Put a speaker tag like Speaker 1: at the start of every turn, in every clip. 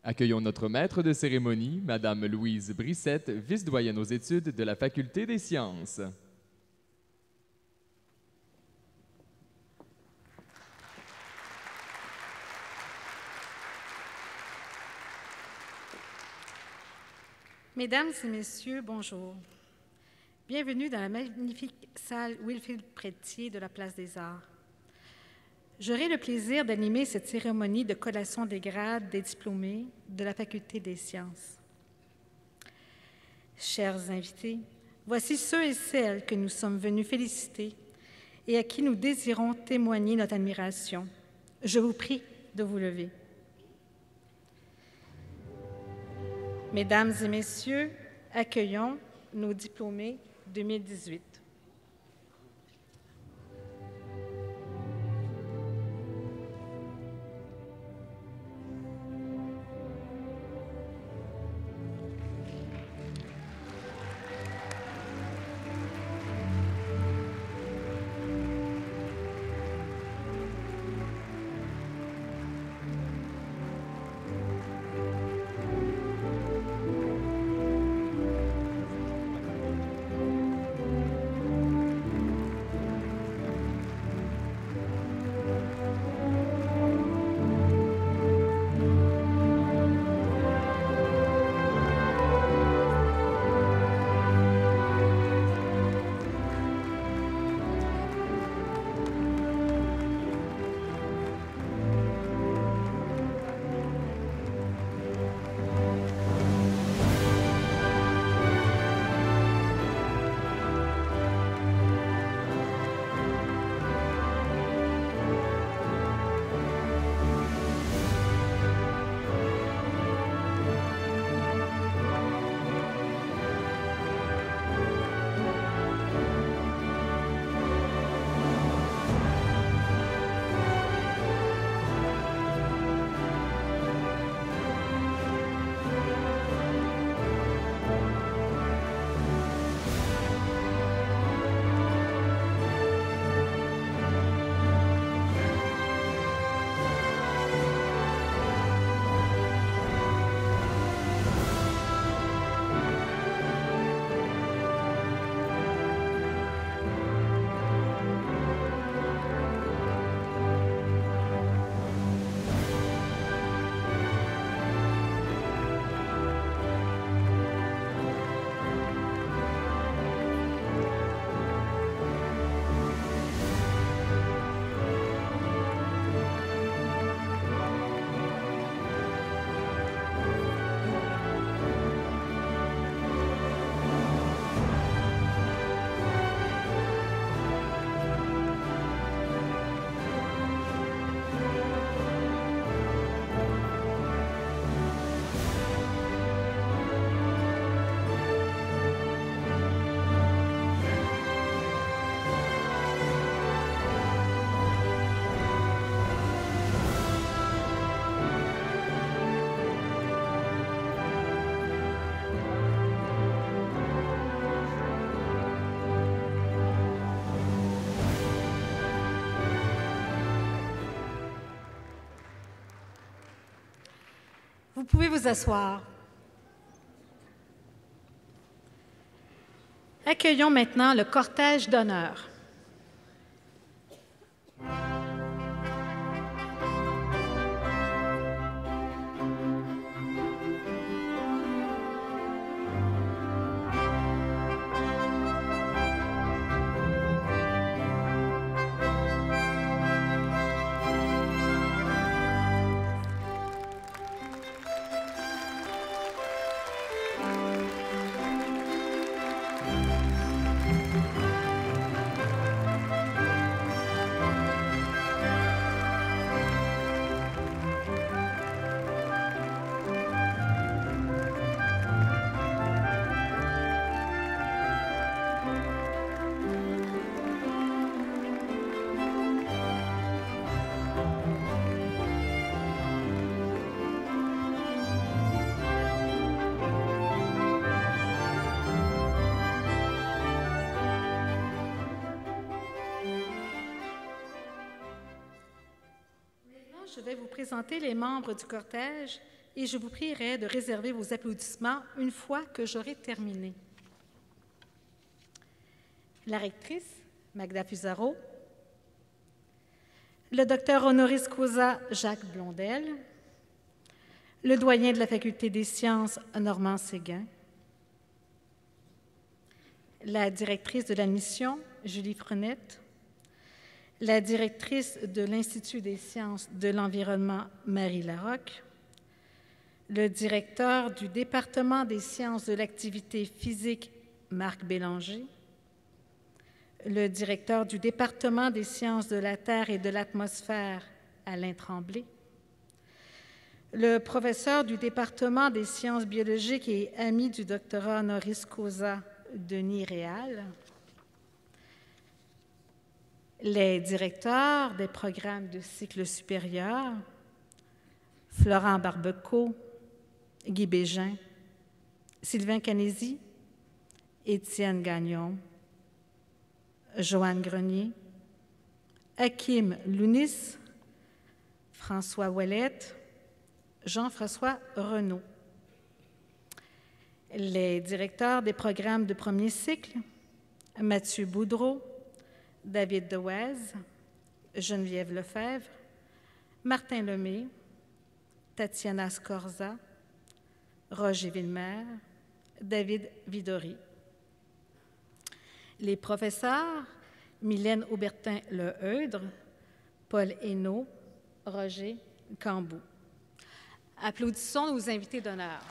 Speaker 1: Accueillons notre maître de cérémonie, Madame Louise Brissette, vice-doyenne aux études de la Faculté des sciences.
Speaker 2: Mesdames et messieurs, bonjour. Bienvenue dans la magnifique salle Wilfrid Pelletier de la Place des Arts. J'aurai le plaisir d'animer cette cérémonie de collation des grades des diplômés de la Faculté des sciences. Chers invités, voici ceux et celles que nous sommes venus féliciter et à qui nous désirons témoigner notre admiration. Je vous prie de vous lever. Mesdames et messieurs, accueillons nos diplômés 2018. Vous pouvez vous asseoir. Accueillons maintenant le cortège d'honneur. Je vais vous présenter les membres du cortège et je vous prierai de réserver vos applaudissements une fois que j'aurai terminé. La rectrice, Magda Fusaro, le docteur honoris causa Jacques Blondel, le doyen de la Faculté des sciences Normand Séguin, la directrice de l'admission Julie Frenette, la directrice de l'Institut des sciences de l'environnement Marie Larocque, le directeur du département des sciences de l'activité physique Marc Bélanger, le directeur du département des sciences de la Terre et de l'atmosphère Alain Tremblay, le professeur du département des sciences biologiques et ami du doctorat honoris causa Denis Réal, les directeurs des programmes de cycle supérieur, Florent Barbeco, Guy Bégin, Sylvain Canesi, Étienne Gagnon, Joanne Grenier, Hakim Lounis, François Ouellette, Jean-François Renaud. Les directeurs des programmes de premier cycle, Mathieu Boudreau, David Dewez, Geneviève Lefebvre, Martin Lemay, Tatiana Scorza, Roger Villemer, David Vidori. Les professeurs, Mylène Aubertin-Leheudre, Paul Hainaut, Roger Cambou. Applaudissons nos invités d'honneur.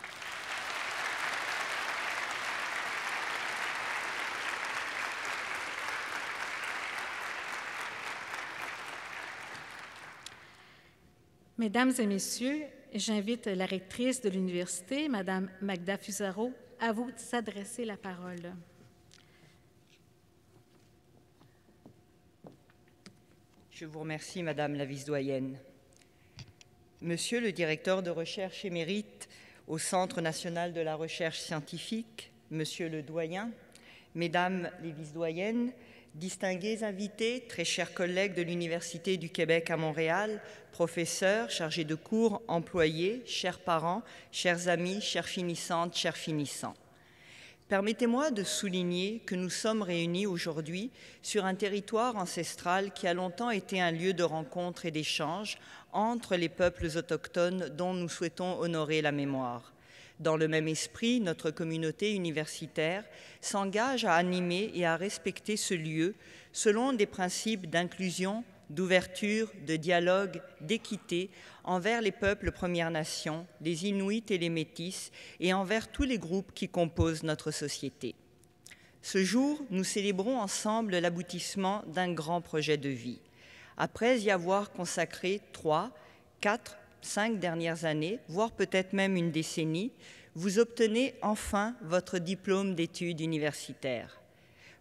Speaker 2: Mesdames et messieurs, j'invite la rectrice de l'université, Mme Magda Fusaro, à vous s'adresser la parole.
Speaker 3: Je vous remercie, Madame la vice-doyenne. Monsieur le directeur de recherche émérite au Centre national de la recherche scientifique, Monsieur le doyen, Mesdames les vice-doyennes, distingués invités, très chers collègues de l'Université du Québec à Montréal, professeurs, chargés de cours, employés, chers parents, chers amis, chères finissantes, chers finissants. Permettez-moi de souligner que nous sommes réunis aujourd'hui sur un territoire ancestral qui a longtemps été un lieu de rencontre et d'échange entre les peuples autochtones dont nous souhaitons honorer la mémoire. Dans le même esprit, notre communauté universitaire s'engage à animer et à respecter ce lieu selon des principes d'inclusion, d'ouverture, de dialogue, d'équité envers les peuples Premières Nations, les Inuits et les Métis, et envers tous les groupes qui composent notre société. Ce jour, nous célébrons ensemble l'aboutissement d'un grand projet de vie. Après y avoir consacré 3, 4, 5 dernières années, voire peut-être même une décennie, vous obtenez enfin votre diplôme d'études universitaires.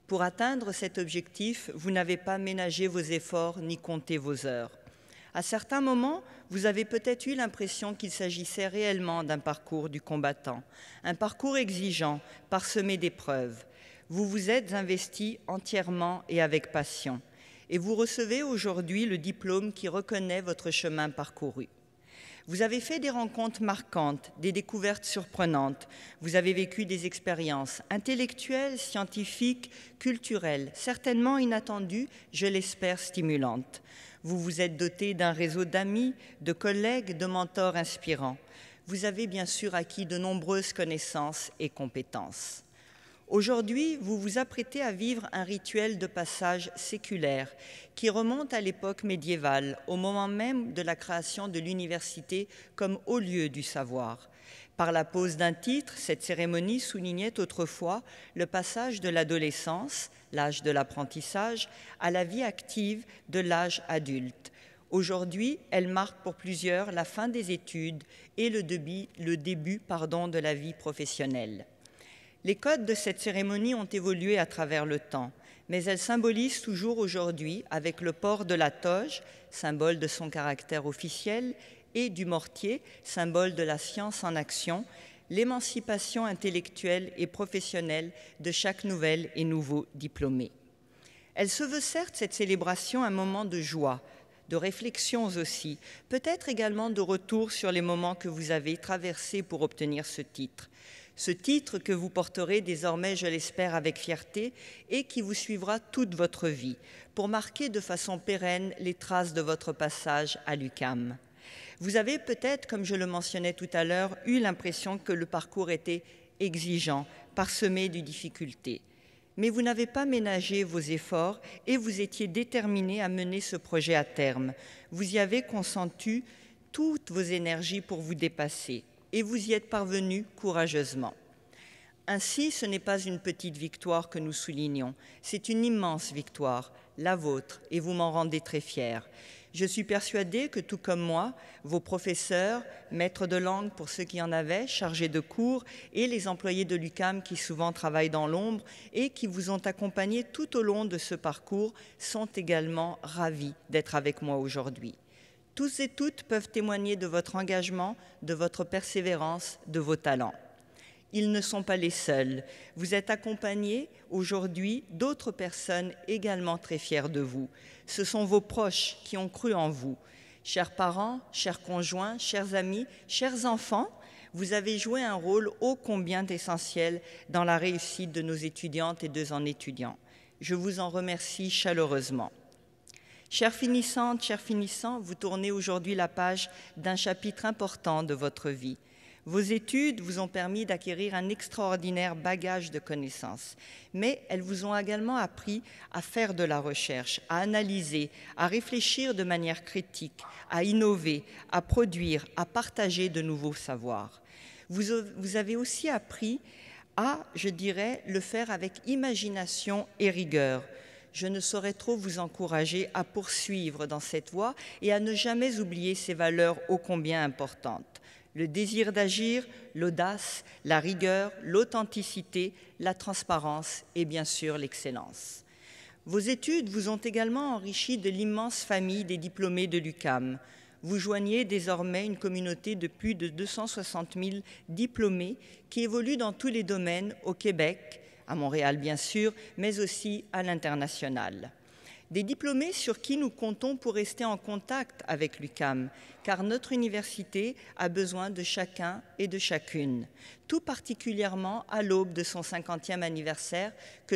Speaker 3: Pour atteindre cet objectif, vous n'avez pas ménagé vos efforts ni compté vos heures. À certains moments, vous avez peut-être eu l'impression qu'il s'agissait réellement d'un parcours du combattant, un parcours exigeant, parsemé d'épreuves. Vous vous êtes investi entièrement et avec passion, et vous recevez aujourd'hui le diplôme qui reconnaît votre chemin parcouru. Vous avez fait des rencontres marquantes, des découvertes surprenantes. Vous avez vécu des expériences intellectuelles, scientifiques, culturelles, certainement inattendues, je l'espère stimulantes. Vous vous êtes doté d'un réseau d'amis, de collègues, de mentors inspirants. Vous avez bien sûr acquis de nombreuses connaissances et compétences. Aujourd'hui, vous vous apprêtez à vivre un rituel de passage séculaire qui remonte à l'époque médiévale, au moment même de la création de l'université comme haut lieu du savoir. Par la pose d'un titre, cette cérémonie soulignait autrefois le passage de l'adolescence, l'âge de l'apprentissage, à la vie active de l'âge adulte. Aujourd'hui, elle marque pour plusieurs la fin des études et le début de la vie professionnelle. Les codes de cette cérémonie ont évolué à travers le temps, mais elle symbolise toujours aujourd'hui, avec le port de la toge, symbole de son caractère officiel, et du mortier, symbole de la science en action, l'émancipation intellectuelle et professionnelle de chaque nouvel et nouveau diplômé. Elle se veut certes, cette célébration, un moment de joie de réflexions aussi, peut-être également de retours sur les moments que vous avez traversés pour obtenir ce titre. Ce titre que vous porterez désormais, je l'espère, avec fierté et qui vous suivra toute votre vie pour marquer de façon pérenne les traces de votre passage à l'UQAM. Vous avez peut-être, comme je le mentionnais tout à l'heure, eu l'impression que le parcours était exigeant, parsemé de difficultés. Mais vous n'avez pas ménagé vos efforts et vous étiez déterminé à mener ce projet à terme. Vous y avez consenti toutes vos énergies pour vous dépasser et vous y êtes parvenu courageusement. Ainsi, ce n'est pas une petite victoire que nous soulignons, c'est une immense victoire, la vôtre, et vous m'en rendez très fiers. Je suis persuadée que, tout comme moi, vos professeurs, maîtres de langue pour ceux qui en avaient, chargés de cours, et les employés de l'UQAM qui souvent travaillent dans l'ombre et qui vous ont accompagné tout au long de ce parcours sont également ravis d'être avec moi aujourd'hui. Tous et toutes peuvent témoigner de votre engagement, de votre persévérance, de vos talents. Ils ne sont pas les seuls. Vous êtes accompagnés aujourd'hui d'autres personnes également très fières de vous. Ce sont vos proches qui ont cru en vous. Chers parents, chers conjoints, chers amis, chers enfants, vous avez joué un rôle ô combien essentiel dans la réussite de nos étudiantes et de nos étudiants. Je vous en remercie chaleureusement. Chères finissantes, chers finissants, vous tournez aujourd'hui la page d'un chapitre important de votre vie. Vos études vous ont permis d'acquérir un extraordinaire bagage de connaissances, mais elles vous ont également appris à faire de la recherche, à analyser, à réfléchir de manière critique, à innover, à produire, à partager de nouveaux savoirs. Vous avez aussi appris à, je dirais, le faire avec imagination et rigueur. Je ne saurais trop vous encourager à poursuivre dans cette voie et à ne jamais oublier ces valeurs ô combien importantes. Le désir d'agir, l'audace, la rigueur, l'authenticité, la transparence et bien sûr l'excellence. Vos études vous ont également enrichi de l'immense famille des diplômés de l'UQAM. Vous joignez désormais une communauté de plus de 260 000 diplômés qui évoluent dans tous les domaines au Québec, à Montréal bien sûr, mais aussi à l'international. Des diplômés sur qui nous comptons pour rester en contact avec l'UQAM, car notre université a besoin de chacun et de chacune, tout particulièrement à l'aube de son 50e anniversaire que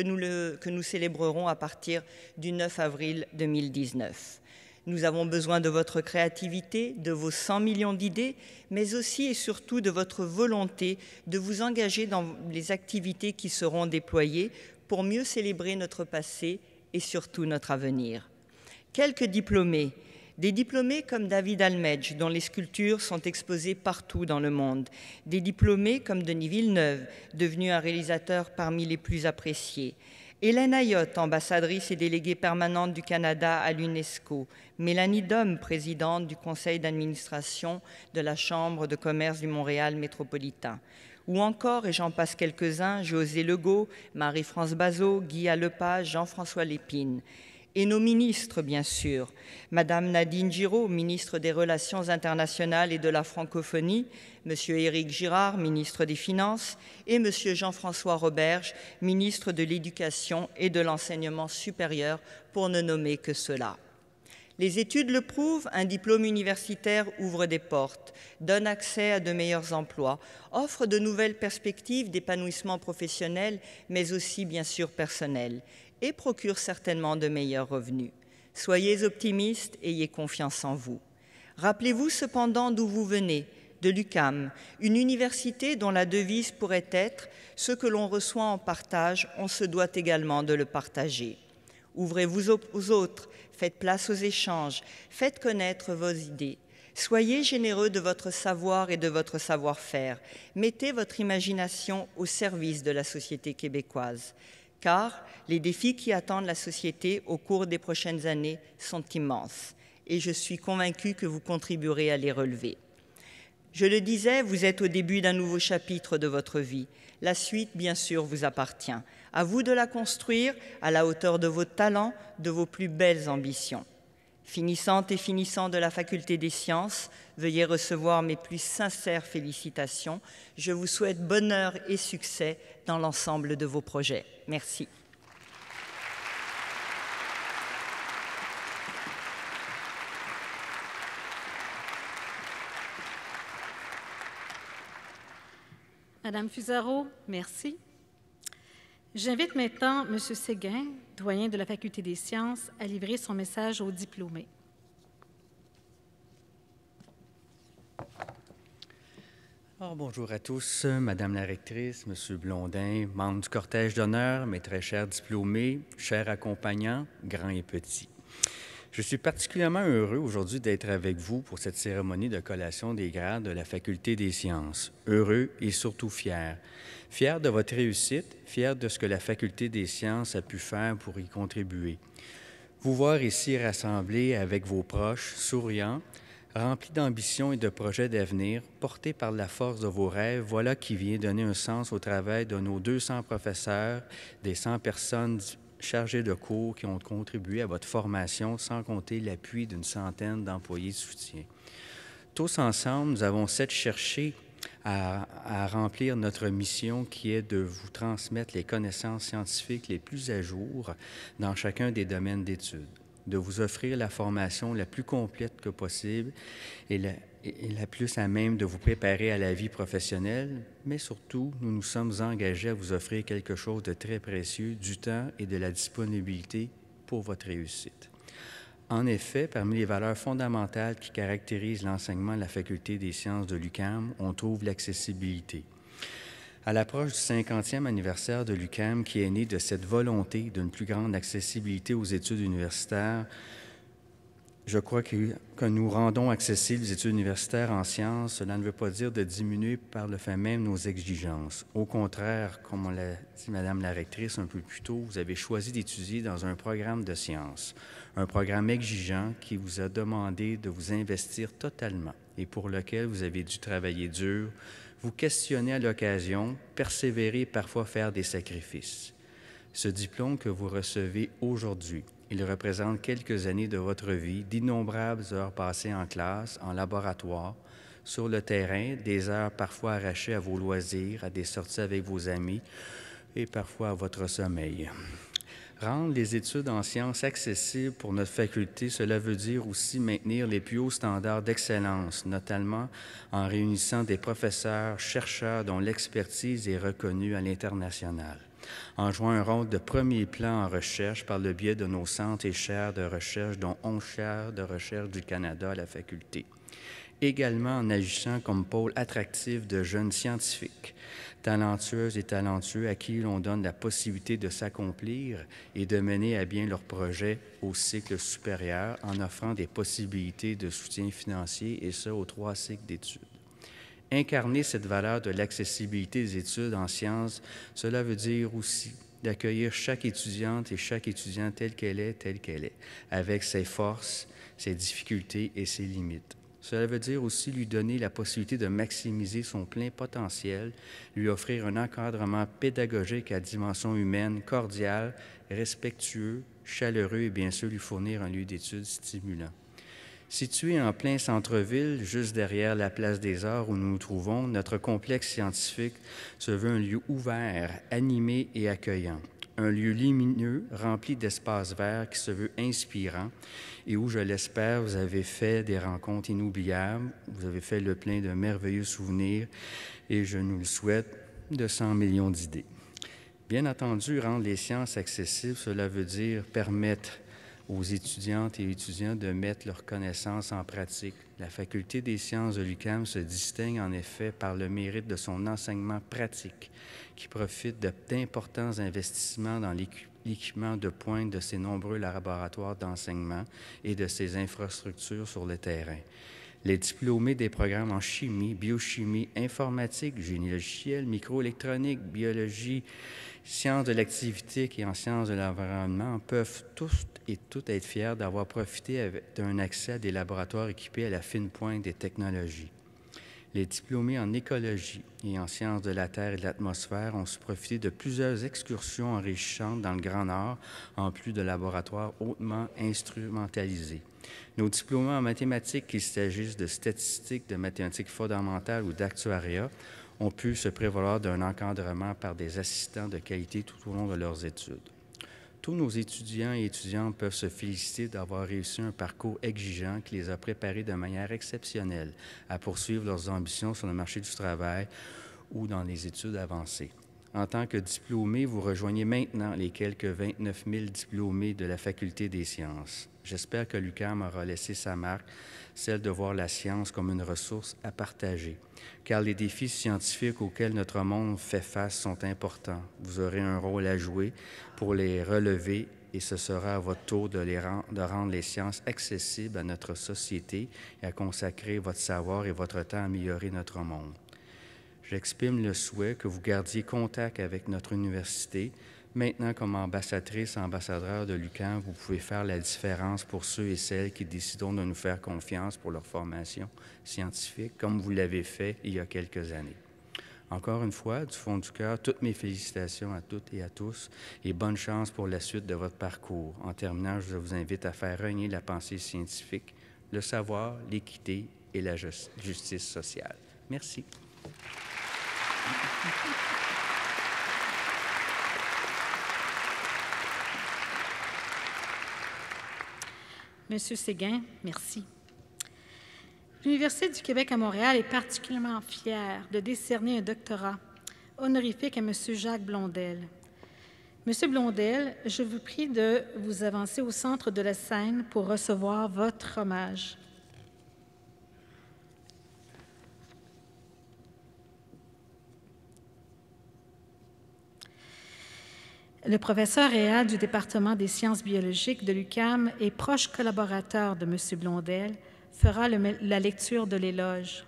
Speaker 3: nous célébrerons à partir du 9 avril 2019. Nous avons besoin de votre créativité, de vos 100 millions d'idées, mais aussi et surtout de votre volonté de vous engager dans les activités qui seront déployées pour mieux célébrer notre passé et surtout notre avenir. Quelques diplômés, des diplômés comme David Almedge, dont les sculptures sont exposées partout dans le monde, des diplômés comme Denis Villeneuve, devenu un réalisateur parmi les plus appréciés, Hélène Ayotte, ambassadrice et déléguée permanente du Canada à l'UNESCO, Mélanie Dom, présidente du conseil d'administration de la Chambre de commerce du Montréal métropolitain, ou encore, et j'en passe quelques-uns, José Legault, Marie-France Bazot, Guy Lepage, Jean-François Lépine. Et nos ministres, bien sûr, Madame Nadine Giraud, ministre des Relations internationales et de la francophonie, Monsieur Éric Girard, ministre des Finances, et Monsieur Jean-François Roberge, ministre de l'Éducation et de l'Enseignement supérieur, pour ne nommer que cela. Les études le prouvent, un diplôme universitaire ouvre des portes, donne accès à de meilleurs emplois, offre de nouvelles perspectives d'épanouissement professionnel, mais aussi bien sûr personnel, et procure certainement de meilleurs revenus. Soyez optimistes, ayez confiance en vous. Rappelez-vous cependant d'où vous venez, de l'UQAM, une université dont la devise pourrait être « Ce que l'on reçoit en partage, on se doit également de le partager ». Ouvrez-vous aux autres, faites place aux échanges, faites connaître vos idées. Soyez généreux de votre savoir et de votre savoir-faire. Mettez votre imagination au service de la société québécoise. Car les défis qui attendent la société au cours des prochaines années sont immenses. Et je suis convaincue que vous contribuerez à les relever. Je le disais, vous êtes au début d'un nouveau chapitre de votre vie. La suite, bien sûr, vous appartient. À vous de la construire à la hauteur de vos talents, de vos plus belles ambitions. Finissantes et finissants de la Faculté des sciences, veuillez recevoir mes plus sincères félicitations. Je vous souhaite bonheur et succès dans l'ensemble de vos projets. Merci.
Speaker 2: Madame Fusaro, merci. J'invite maintenant M. Séguin, doyen de la Faculté des sciences, à livrer son message aux diplômés.
Speaker 4: Alors, bonjour à tous, Madame la rectrice, Monsieur Blondin, membres du cortège d'honneur, mes très chers diplômés, chers accompagnants, grands et petits. Je suis particulièrement heureux aujourd'hui d'être avec vous pour cette cérémonie de collation des grades de la Faculté des sciences. Heureux et surtout fier. Fier de votre réussite, fier de ce que la Faculté des sciences a pu faire pour y contribuer. Vous voir ici rassemblés avec vos proches, souriants, remplis d'ambition et de projets d'avenir, portés par la force de vos rêves, voilà qui vient donner un sens au travail de nos 200 professeurs, des 100 personnes chargés de cours qui ont contribué à votre formation, sans compter l'appui d'une centaine d'employés de soutien. Tous ensemble, nous avons cherché à remplir notre mission qui est de vous transmettre les connaissances scientifiques les plus à jour dans chacun des domaines d'études, de vous offrir la formation la plus complète que possible et la plus à même de vous préparer à la vie professionnelle, mais surtout, nous nous sommes engagés à vous offrir quelque chose de très précieux, du temps et de la disponibilité pour votre réussite. En effet, parmi les valeurs fondamentales qui caractérisent l'enseignement de la Faculté des sciences de l'UQAM, on trouve l'accessibilité. À l'approche du 50e anniversaire de l'UQAM, qui est né de cette volonté d'une plus grande accessibilité aux études universitaires, je crois que nous rendons accessibles les études universitaires en sciences, cela ne veut pas dire de diminuer par le fait même nos exigences. Au contraire, comme on l'a dit Madame la rectrice un peu plus tôt, vous avez choisi d'étudier dans un programme de sciences, un programme exigeant qui vous a demandé de vous investir totalement et pour lequel vous avez dû travailler dur, vous questionner à l'occasion, persévérer et parfois faire des sacrifices. Ce diplôme que vous recevez aujourd'hui, il représente quelques années de votre vie, d'innombrables heures passées en classe, en laboratoire, sur le terrain, des heures parfois arrachées à vos loisirs, à des sorties avec vos amis et parfois à votre sommeil. Rendre les études en sciences accessibles pour notre faculté, cela veut dire aussi maintenir les plus hauts standards d'excellence, notamment en réunissant des professeurs, chercheurs dont l'expertise est reconnue à l'international, en jouant un rôle de premier plan en recherche par le biais de nos centres et chaires de recherche, dont 11 chaires de recherche du Canada à la faculté. Également en agissant comme pôle attractif de jeunes scientifiques, talentueuses et talentueux à qui l'on donne la possibilité de s'accomplir et de mener à bien leurs projets au cycle supérieur en offrant des possibilités de soutien financier et ce, aux 3 cycles d'études. Incarner cette valeur de l'accessibilité des études en sciences, cela veut dire aussi d'accueillir chaque étudiante et chaque étudiant telle qu'elle est, avec ses forces, ses difficultés et ses limites. Cela veut dire aussi lui donner la possibilité de maximiser son plein potentiel, lui offrir un encadrement pédagogique à dimension humaine, cordial, respectueux, chaleureux et bien sûr lui fournir un lieu d'études stimulant. Situé en plein centre-ville, juste derrière la place des Arts où nous nous trouvons, notre complexe scientifique se veut un lieu ouvert, animé et accueillant. Un lieu lumineux, rempli d'espaces verts qui se veut inspirant et où, je l'espère, vous avez fait des rencontres inoubliables, vous avez fait le plein de merveilleux souvenirs et, je nous le souhaite, de 100 millions d'idées. Bien entendu, rendre les sciences accessibles, cela veut dire permettre aux étudiantes et étudiants de mettre leurs connaissances en pratique. La Faculté des sciences de l'UQAM se distingue en effet par le mérite de son enseignement pratique, qui profite d'importants investissements dans l'équipement de pointe de ses nombreux laboratoires d'enseignement et de ses infrastructures sur le terrain. Les diplômés des programmes en chimie, biochimie, informatique, génie logiciel, microélectronique, biologie, sciences de l'activité et en sciences de l'environnement peuvent tous et toutes être fiers d'avoir profité d'un accès à des laboratoires équipés à la fine pointe des technologies. Les diplômés en écologie et en sciences de la Terre et de l'atmosphère ont su profiter de plusieurs excursions enrichissantes dans le Grand Nord, en plus de laboratoires hautement instrumentalisés. Nos diplômés en mathématiques, qu'il s'agisse de statistiques, de mathématiques fondamentales ou d'actuariat, ont pu se prévaloir d'un encadrement par des assistants de qualité tout au long de leurs études. Tous nos étudiants et étudiantes peuvent se féliciter d'avoir réussi un parcours exigeant qui les a préparés de manière exceptionnelle à poursuivre leurs ambitions sur le marché du travail ou dans les études avancées. En tant que diplômé, vous rejoignez maintenant les quelques 29 000 diplômés de la Faculté des sciences. J'espère que l'UQAM aura laissé sa marque, celle de voir la science comme une ressource à partager, car les défis scientifiques auxquels notre monde fait face sont importants. Vous aurez un rôle à jouer pour les relever et ce sera à votre tour de rendre les sciences accessibles à notre société et à consacrer votre savoir et votre temps à améliorer notre monde. J'exprime le souhait que vous gardiez contact avec notre université. Maintenant, comme ambassadrice, ambassadeur de l'UQAM, vous pouvez faire la différence pour ceux et celles qui décideront de nous faire confiance pour leur formation scientifique, comme vous l'avez fait il y a quelques années. Encore une fois, du fond du cœur, toutes mes félicitations à toutes et à tous et bonne chance pour la suite de votre parcours. En terminant, je vous invite à faire régner la pensée scientifique, le savoir, l'équité et la justice sociale. Merci.
Speaker 2: Monsieur Séguin, merci. L'Université du Québec à Montréal est particulièrement fière de décerner un doctorat honorifique à Monsieur Jacques Blondel. Monsieur Blondel, je vous prie de vous avancer au centre de la scène pour recevoir votre hommage. Le professeur Réal du département des sciences biologiques de l'UQAM et proche collaborateur de M. Blondel fera la lecture de l'éloge.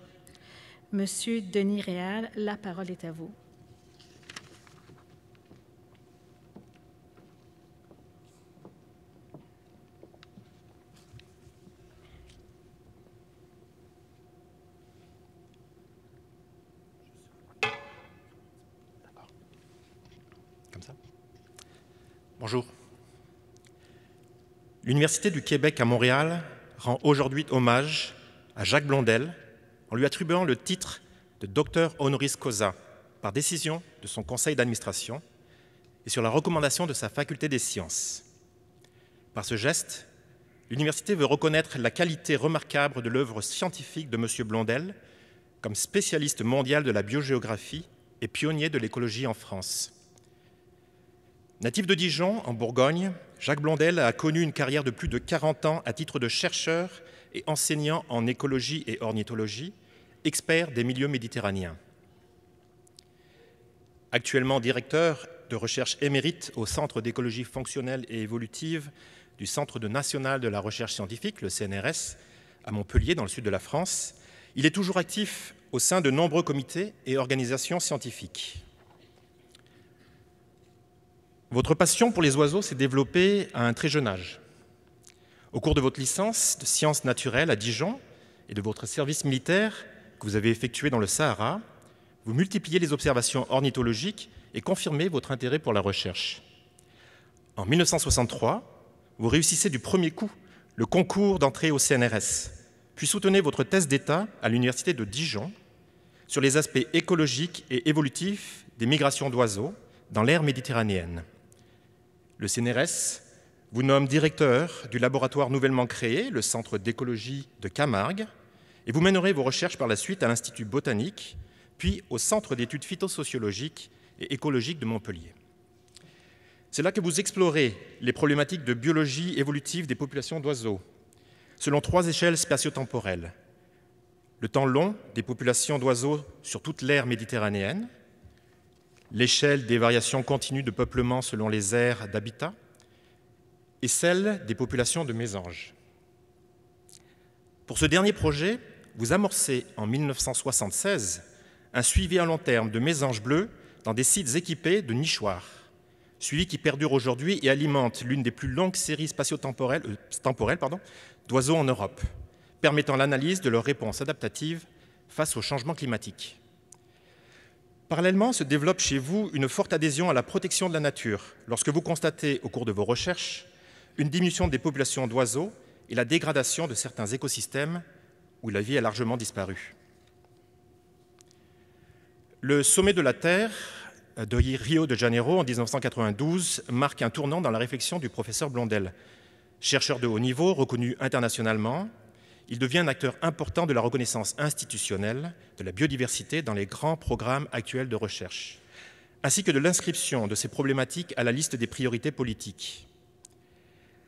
Speaker 2: Monsieur Denis Réal, la parole est à vous.
Speaker 5: Comme ça. Bonjour. L'Université du Québec à Montréal rend aujourd'hui hommage à Jacques Blondel en lui attribuant le titre de docteur honoris causa par décision de son conseil d'administration et sur la recommandation de sa faculté des sciences. Par ce geste, l'université veut reconnaître la qualité remarquable de l'œuvre scientifique de M. Blondel comme spécialiste mondial de la biogéographie et pionnier de l'écologie en France. Natif de Dijon, en Bourgogne, Jacques Blondel a connu une carrière de plus de 40 ans à titre de chercheur et enseignant en écologie et ornithologie, expert des milieux méditerranéens. Actuellement directeur de recherche émérite au Centre d'écologie fonctionnelle et évolutive du Centre national de la recherche scientifique, le CNRS, à Montpellier, dans le sud de la France, il est toujours actif au sein de nombreux comités et organisations scientifiques. Votre passion pour les oiseaux s'est développée à un très jeune âge. Au cours de votre licence de sciences naturelles à Dijon et de votre service militaire que vous avez effectué dans le Sahara, vous multipliez les observations ornithologiques et confirmez votre intérêt pour la recherche. En 1963, vous réussissez du premier coup le concours d'entrée au CNRS, puis soutenez votre thèse d'État à l'Université de Dijon sur les aspects écologiques et évolutifs des migrations d'oiseaux dans l'ère méditerranéenne. Le CNRS vous nomme directeur du laboratoire nouvellement créé, le Centre d'écologie de Camargue, et vous mènerez vos recherches par la suite à l'Institut botanique, puis au Centre d'études phytosociologiques et écologiques de Montpellier. C'est là que vous explorez les problématiques de biologie évolutive des populations d'oiseaux, selon 3 échelles spatio-temporelles. Le temps long des populations d'oiseaux sur toute l'ère méditerranéenne, l'échelle des variations continues de peuplement selon les aires d'habitat et celle des populations de mésanges. Pour ce dernier projet, vous amorcez en 1976 un suivi à long terme de mésanges bleus dans des sites équipés de nichoirs, suivi qui perdure aujourd'hui et alimente l'une des plus longues séries spatio-temporelles d'oiseaux en Europe, permettant l'analyse de leurs réponses adaptatives face au changement climatique. Parallèlement, se développe chez vous une forte adhésion à la protection de la nature, lorsque vous constatez, au cours de vos recherches, une diminution des populations d'oiseaux et la dégradation de certains écosystèmes où la vie a largement disparu. Le sommet de la Terre de Rio de Janeiro en 1992 marque un tournant dans la réflexion du professeur Blondel, chercheur de haut niveau reconnu internationalement, il devient un acteur important de la reconnaissance institutionnelle de la biodiversité dans les grands programmes actuels de recherche, ainsi que de l'inscription de ces problématiques à la liste des priorités politiques.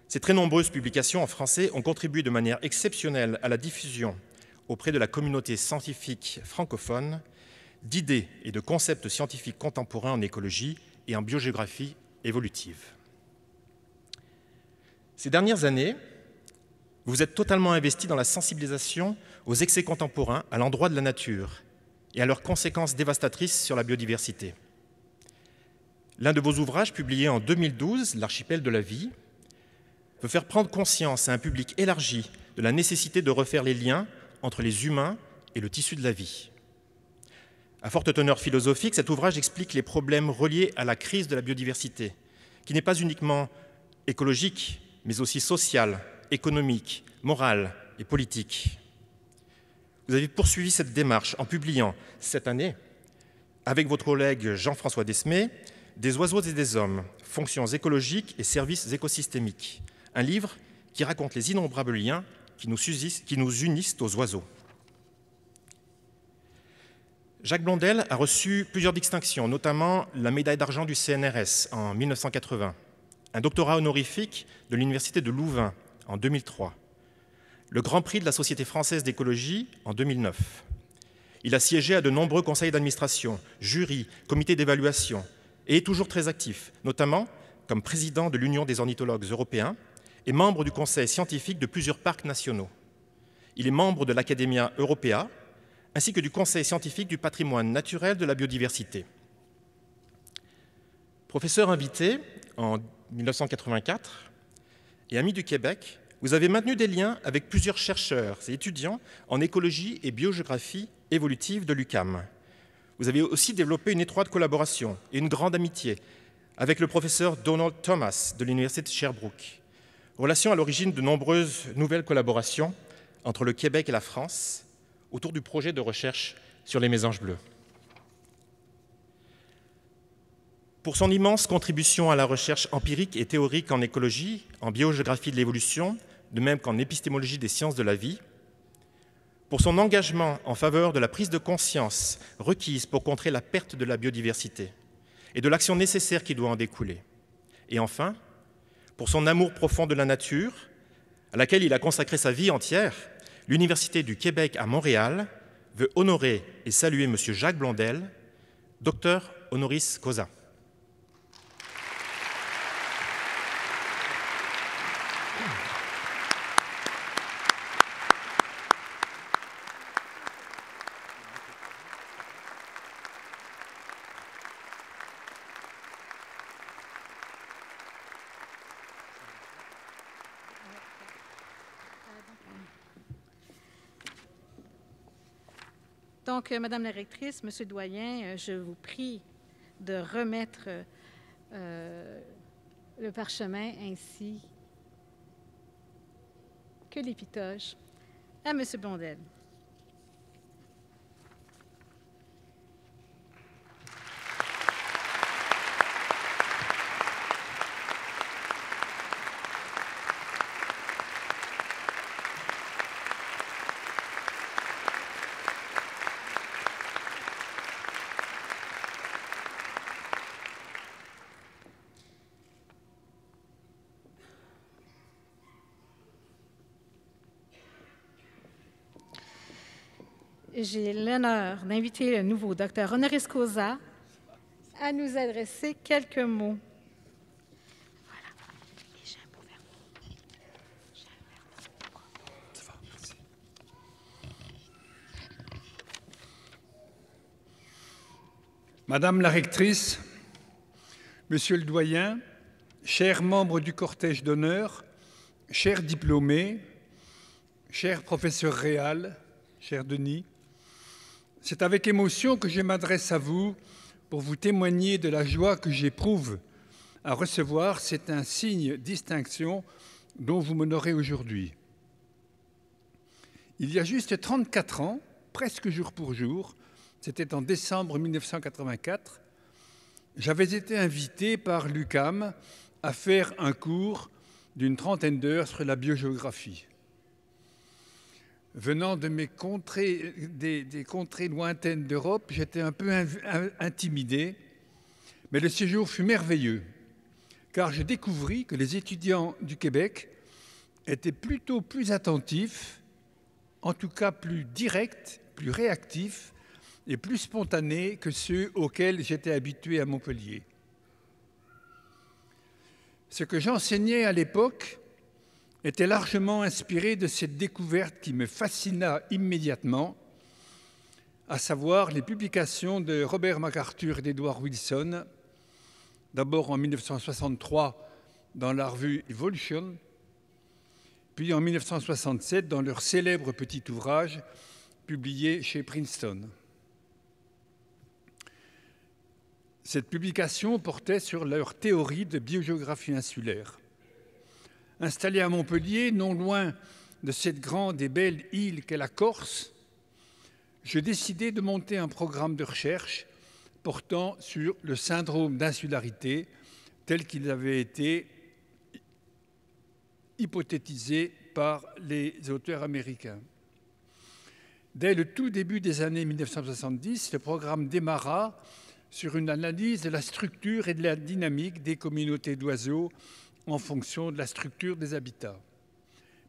Speaker 5: Ces très nombreuses publications en français ont contribué de manière exceptionnelle à la diffusion auprès de la communauté scientifique francophone d'idées et de concepts scientifiques contemporains en écologie et en biogéographie évolutive. Ces dernières années, vous êtes totalement investi dans la sensibilisation aux excès contemporains à l'endroit de la nature et à leurs conséquences dévastatrices sur la biodiversité. L'un de vos ouvrages, publié en 2012, L'archipel de la vie, veut faire prendre conscience à un public élargi de la nécessité de refaire les liens entre les humains et le tissu de la vie. À forte teneur philosophique, cet ouvrage explique les problèmes reliés à la crise de la biodiversité, qui n'est pas uniquement écologique, mais aussi sociale, économique, morale et politique. Vous avez poursuivi cette démarche en publiant cette année, avec votre collègue Jean-François Desmet, Des oiseaux et des hommes, fonctions écologiques et services écosystémiques, un livre qui raconte les innombrables liens qui nous unissent aux oiseaux. Jacques Blondel a reçu plusieurs distinctions, notamment la médaille d'argent du CNRS en 1980, un doctorat honorifique de l'Université de Louvain en 2003, le Grand Prix de la Société française d'écologie en 2009. Il a siégé à de nombreux conseils d'administration, jurys, comités d'évaluation et est toujours très actif, notamment comme président de l'Union des ornithologues européens et membre du conseil scientifique de plusieurs parcs nationaux. Il est membre de l'Academia Europea ainsi que du conseil scientifique du patrimoine naturel de la biodiversité. Professeur invité en 1984 et ami du Québec, vous avez maintenu des liens avec plusieurs chercheurs et étudiants en écologie et biogéographie évolutive de l'UQAM. Vous avez aussi développé une étroite collaboration et une grande amitié avec le professeur Donald Thomas de l'Université de Sherbrooke. Relation à l'origine de nombreuses nouvelles collaborations entre le Québec et la France autour du projet de recherche sur les mésanges bleus. Pour son immense contribution à la recherche empirique et théorique en écologie, en biogéographie de l'évolution, de même qu'en épistémologie des sciences de la vie, pour son engagement en faveur de la prise de conscience requise pour contrer la perte de la biodiversité et de l'action nécessaire qui doit en découler. Et enfin, pour son amour profond de la nature, à laquelle il a consacré sa vie entière, l'Université du Québec à Montréal veut honorer et saluer M. Jacques Blondel, docteur honoris causa.
Speaker 2: Donc, Madame la rectrice, Monsieur le doyen, je vous prie de remettre le parchemin ainsi que l'épitoge à Monsieur Blondel. J'ai l'honneur d'inviter le nouveau docteur honoris causa à nous adresser quelques mots. Voilà. Et j'ai un beau verre.
Speaker 5: Ça va, merci.
Speaker 6: Madame la rectrice, Monsieur le doyen, chers membres du cortège d'honneur, chers diplômés, cher professeur Réal, cher Denis, c'est avec émotion que je m'adresse à vous pour vous témoigner de la joie que j'éprouve à recevoir cette insigne distinction dont vous m'honorez aujourd'hui. Il y a juste 34 ans, presque jour pour jour, c'était en décembre 1984, j'avais été invité par l'UQAM à faire un cours d'une trentaine d'heures sur la biogéographie. Venant de mes contrées, des contrées lointaines d'Europe, j'étais un peu intimidé, mais le séjour fut merveilleux, car je découvris que les étudiants du Québec étaient plutôt plus attentifs, en tout cas plus directs, plus réactifs et plus spontanés que ceux auxquels j'étais habitué à Montpellier. Ce que j'enseignais à l'époque était largement inspiré de cette découverte qui me fascina immédiatement, à savoir les publications de Robert MacArthur et d'Edward Wilson, d'abord en 1963 dans la revue Evolution, puis en 1967 dans leur célèbre petit ouvrage publié chez Princeton. Cette publication portait sur leur théorie de biogéographie insulaire. Installé à Montpellier, non loin de cette grande et belle île qu'est la Corse, je décidai de monter un programme de recherche portant sur le syndrome d'insularité tel qu'il avait été hypothétisé par les auteurs américains. Dès le tout début des années 1970, le programme démarra sur une analyse de la structure et de la dynamique des communautés d'oiseaux en fonction de la structure des habitats.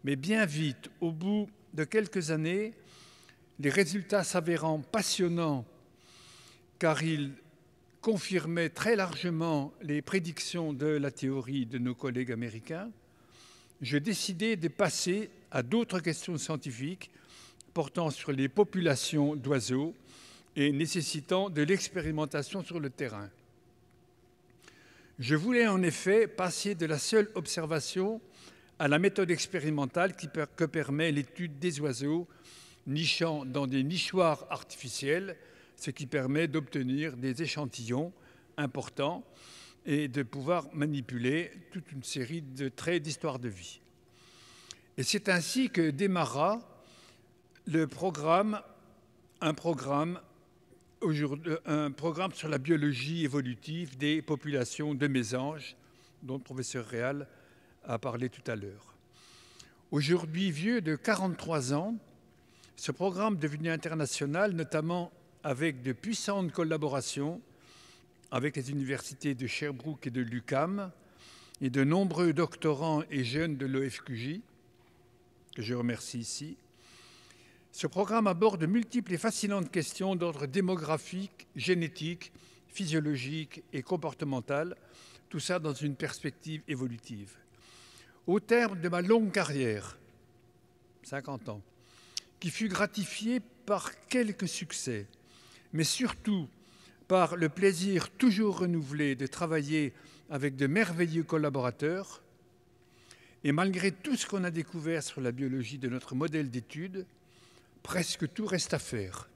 Speaker 6: Mais bien vite, au bout de quelques années, les résultats s'avérant passionnants car ils confirmaient très largement les prédictions de la théorie de nos collègues américains, je décidai de passer à d'autres questions scientifiques portant sur les populations d'oiseaux et nécessitant de l'expérimentation sur le terrain. Je voulais en effet passer de la seule observation à la méthode expérimentale que permet l'étude des oiseaux nichant dans des nichoirs artificiels, ce qui permet d'obtenir des échantillons importants et de pouvoir manipuler toute une série de traits d'histoire de vie. Et c'est ainsi que démarra un programme sur la biologie évolutive des populations de mésanges, dont le professeur Réal a parlé tout à l'heure. Aujourd'hui vieux de 43 ans, ce programme devenu international, notamment avec de puissantes collaborations avec les universités de Sherbrooke et de l'UQAM et de nombreux doctorants et jeunes de l'OFQJ, que je remercie ici. Ce programme aborde de multiples et fascinantes questions d'ordre démographique, génétique, physiologique et comportemental, tout ça dans une perspective évolutive. Au terme de ma longue carrière, 50 ans, qui fut gratifiée par quelques succès, mais surtout par le plaisir toujours renouvelé de travailler avec de merveilleux collaborateurs, et malgré tout ce qu'on a découvert sur la biologie de notre modèle d'étude, presque tout reste à faire.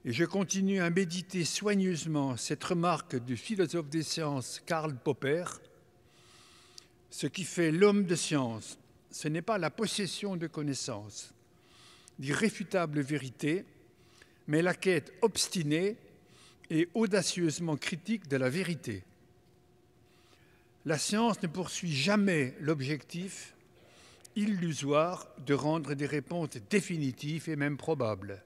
Speaker 6: Et je continue à méditer soigneusement cette remarque du philosophe des sciences Karl Popper. Ce qui fait l'homme de science, ce n'est pas la possession de connaissances, d'irréfutables vérités, mais la quête obstinée et audacieusement critique de la vérité. La science ne poursuit jamais l'objectif illusoire de rendre des réponses définitives et même probables.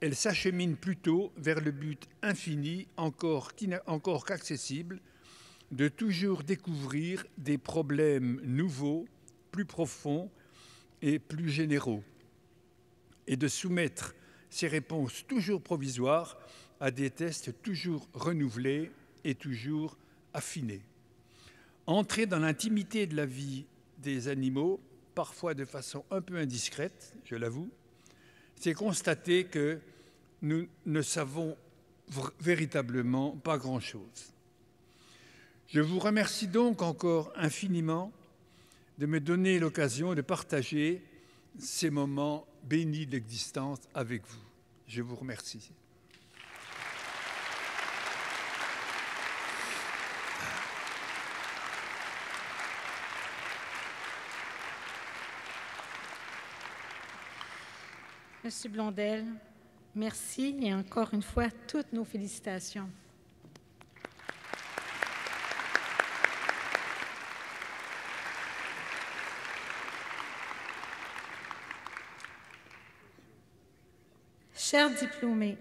Speaker 6: Elle s'achemine plutôt vers le but infini, encore qu'accessible, de toujours découvrir des problèmes nouveaux, plus profonds et plus généraux, et de soumettre ces réponses toujours provisoires à des tests toujours renouvelés et toujours affinés. Entrer dans l'intimité de la vie des animaux, parfois de façon un peu indiscrète, je l'avoue, c'est constater que nous ne savons véritablement pas grand-chose. Je vous remercie donc encore infiniment de me donner l'occasion de partager ces moments bénis de l'existence avec vous. Je vous remercie.
Speaker 2: Monsieur Blondel, merci et encore une fois, toutes nos félicitations. Chers diplômés,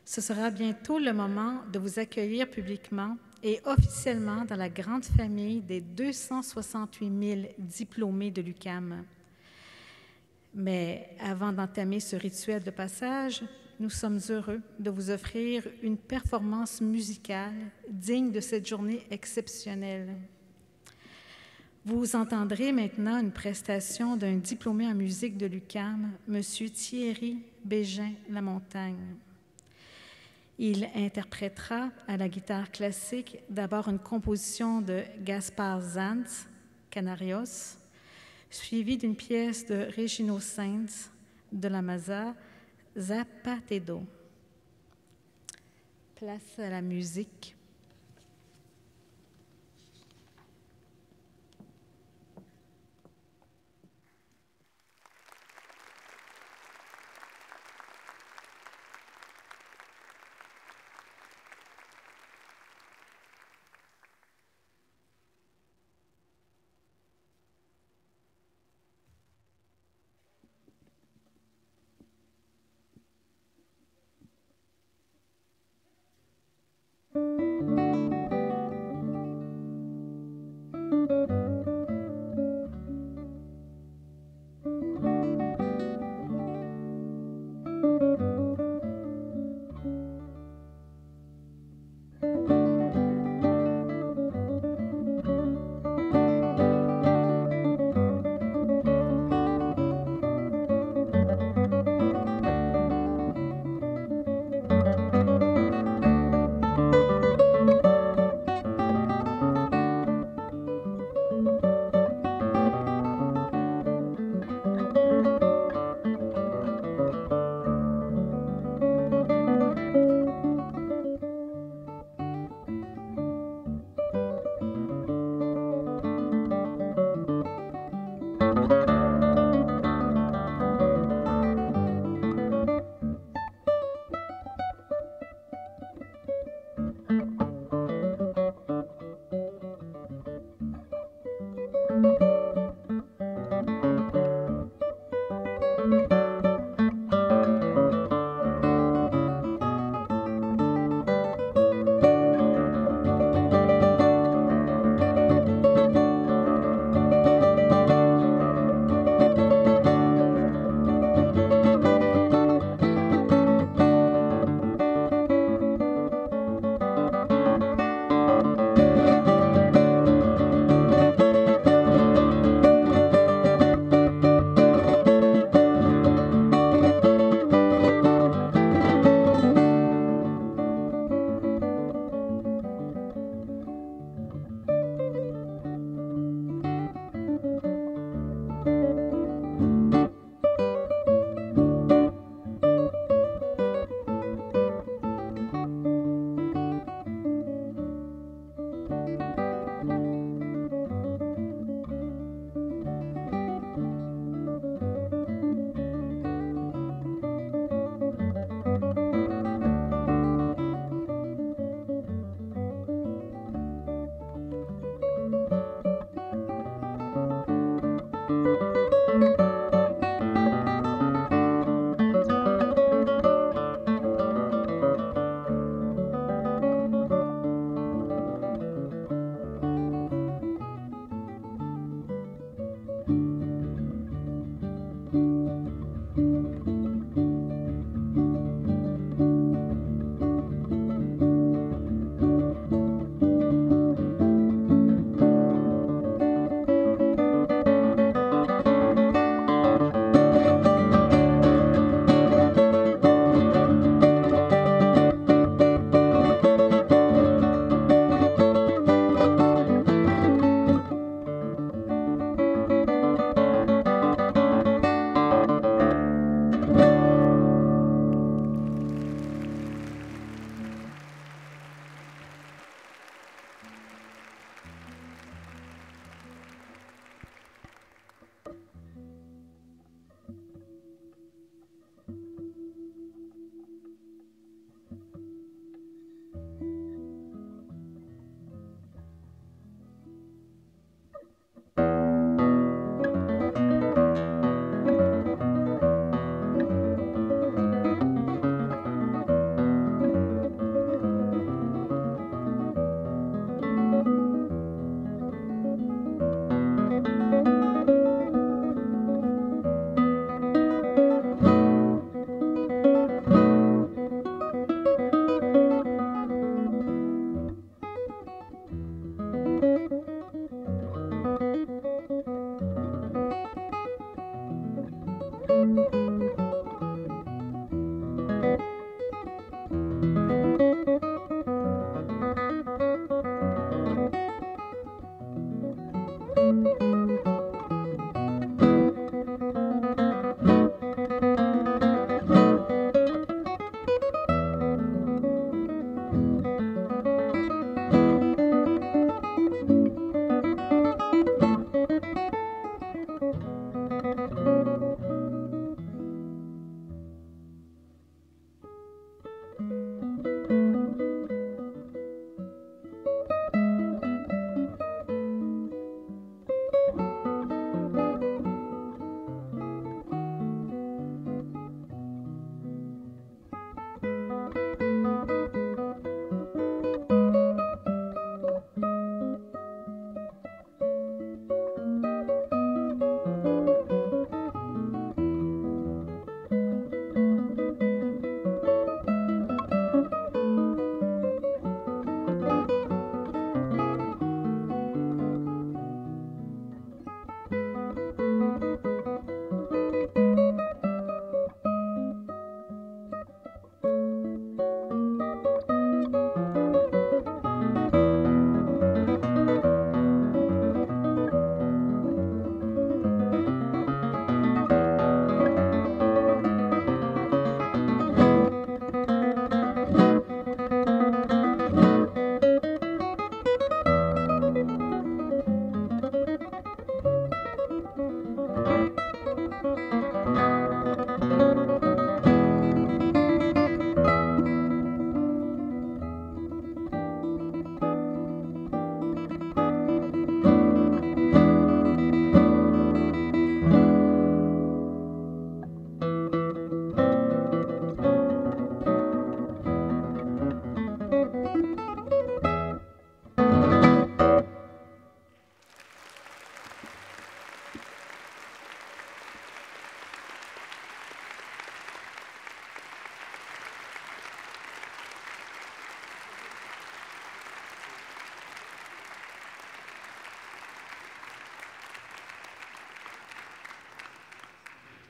Speaker 2: ce sera bientôt le moment de vous accueillir publiquement et officiellement dans la grande famille des 268 000 diplômés de l'UQAM. Mais avant d'entamer ce rituel de passage, nous sommes heureux de vous offrir une performance musicale digne de cette journée exceptionnelle. Vous entendrez maintenant une prestation d'un diplômé en musique de l'UQAM, M. Thierry Bégin-Lamontagne. Il interprétera à la guitare classique d'abord une composition de Gaspard Zantz, Canarios, suivie d'une pièce de Regino Sainz de la Maza, Zapatedo. Place à la musique.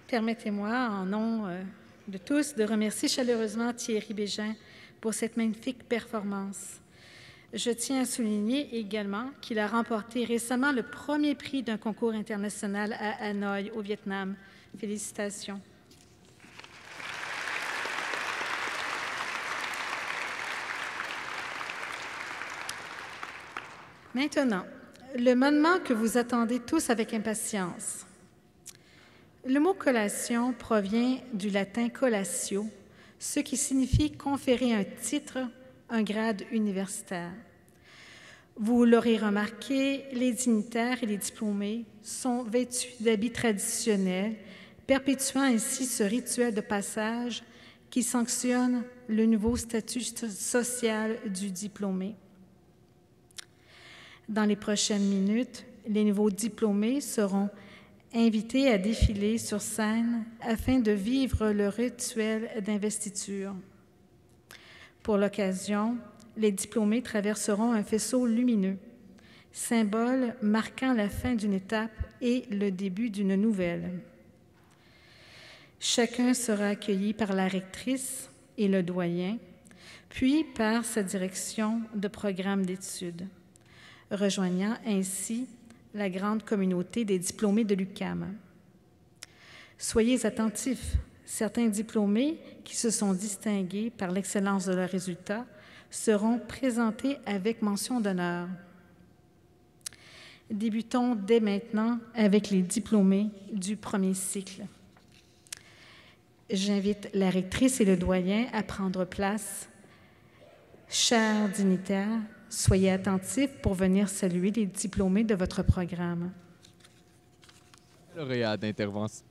Speaker 2: Permettez-moi, en nom de tous, de remercier chaleureusement Thierry Bégin pour cette magnifique performance. Je tiens à souligner également qu'il a remporté récemment le premier prix d'un concours international à Hanoï, au Vietnam. Félicitations. Maintenant, le moment que vous attendez tous avec impatience. Le mot collation provient du latin collatio, ce qui signifie conférer un titre, un grade universitaire. Vous l'aurez remarqué, les dignitaires et les diplômés sont vêtus d'habits traditionnels, perpétuant ainsi ce rituel de passage qui sanctionne le nouveau statut social du diplômé. Dans les prochaines minutes, les nouveaux diplômés seront invités à défiler sur scène afin de vivre le rituel d'investiture. Pour l'occasion, les diplômés traverseront un faisceau lumineux, symbole marquant la fin d'une étape et le début d'une nouvelle. Chacun sera accueilli par la rectrice et le doyen, puis par sa direction de programme d'études, rejoignant ainsi la grande communauté des diplômés de l'UQAM. Soyez attentifs, certains diplômés qui se sont distingués par l'excellence de leurs résultats seront présentés avec mention d'honneur. Débutons dès maintenant avec les diplômés du premier cycle. J'invite la rectrice et le doyen à prendre place. Chers dignitaires, soyez attentifs pour venir saluer les diplômés de votre programme.
Speaker 1: Baccalauréat d'intervention.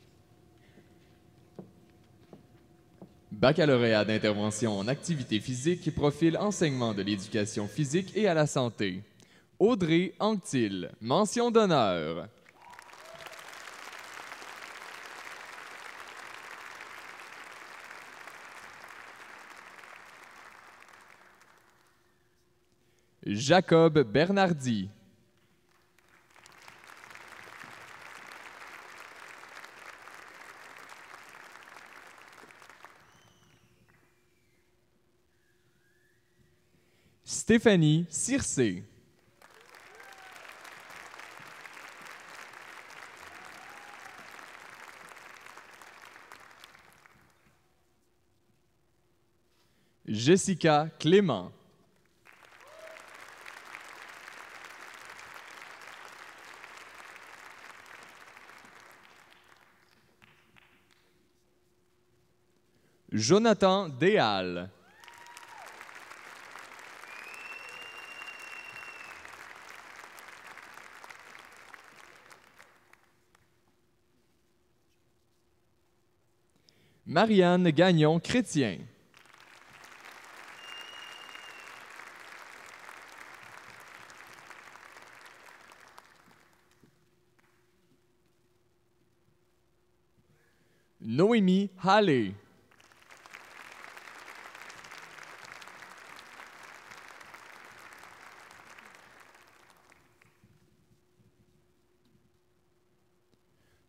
Speaker 1: Baccalauréat d'intervention en activité physique, profil enseignement de l'éducation physique et à la santé. Audrey Anctil, mention d'honneur. Jacob Bernardi. Stéphanie Circé. Jessica Clément. Jonathan Déal. Marianne Gagnon-Chrétien. Noémie Hallé.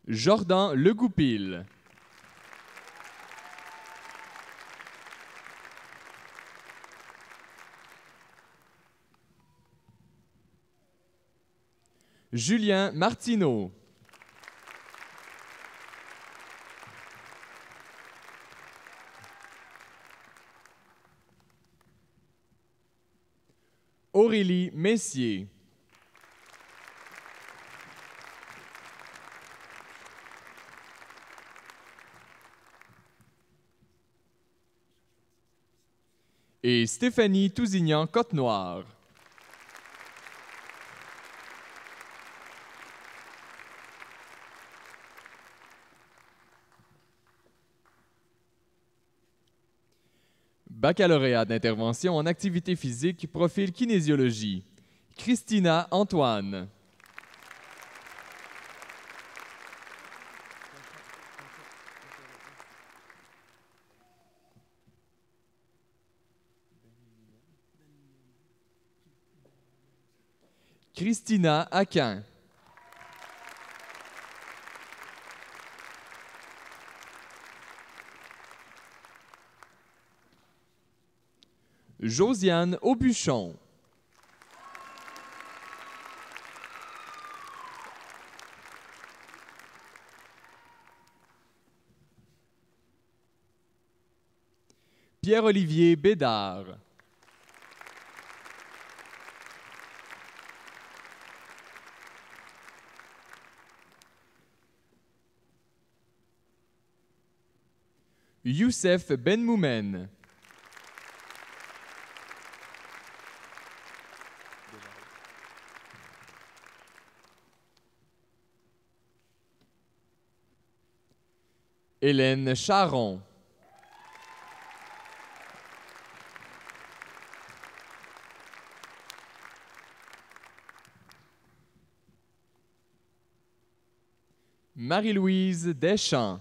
Speaker 1: Jordan Legoupil. Julien Martineau. Aurélie Messier. Et Stéphanie Tousignan-Côte-Noire. Baccalauréat d'intervention en activité physique, profil kinésiologie. Christina Antoine. Christina Aquin. Josiane Aubuchon. Pierre-Olivier Bédard. Youssef Benmoumen. Hélène Charon. Marie-Louise Deschamps.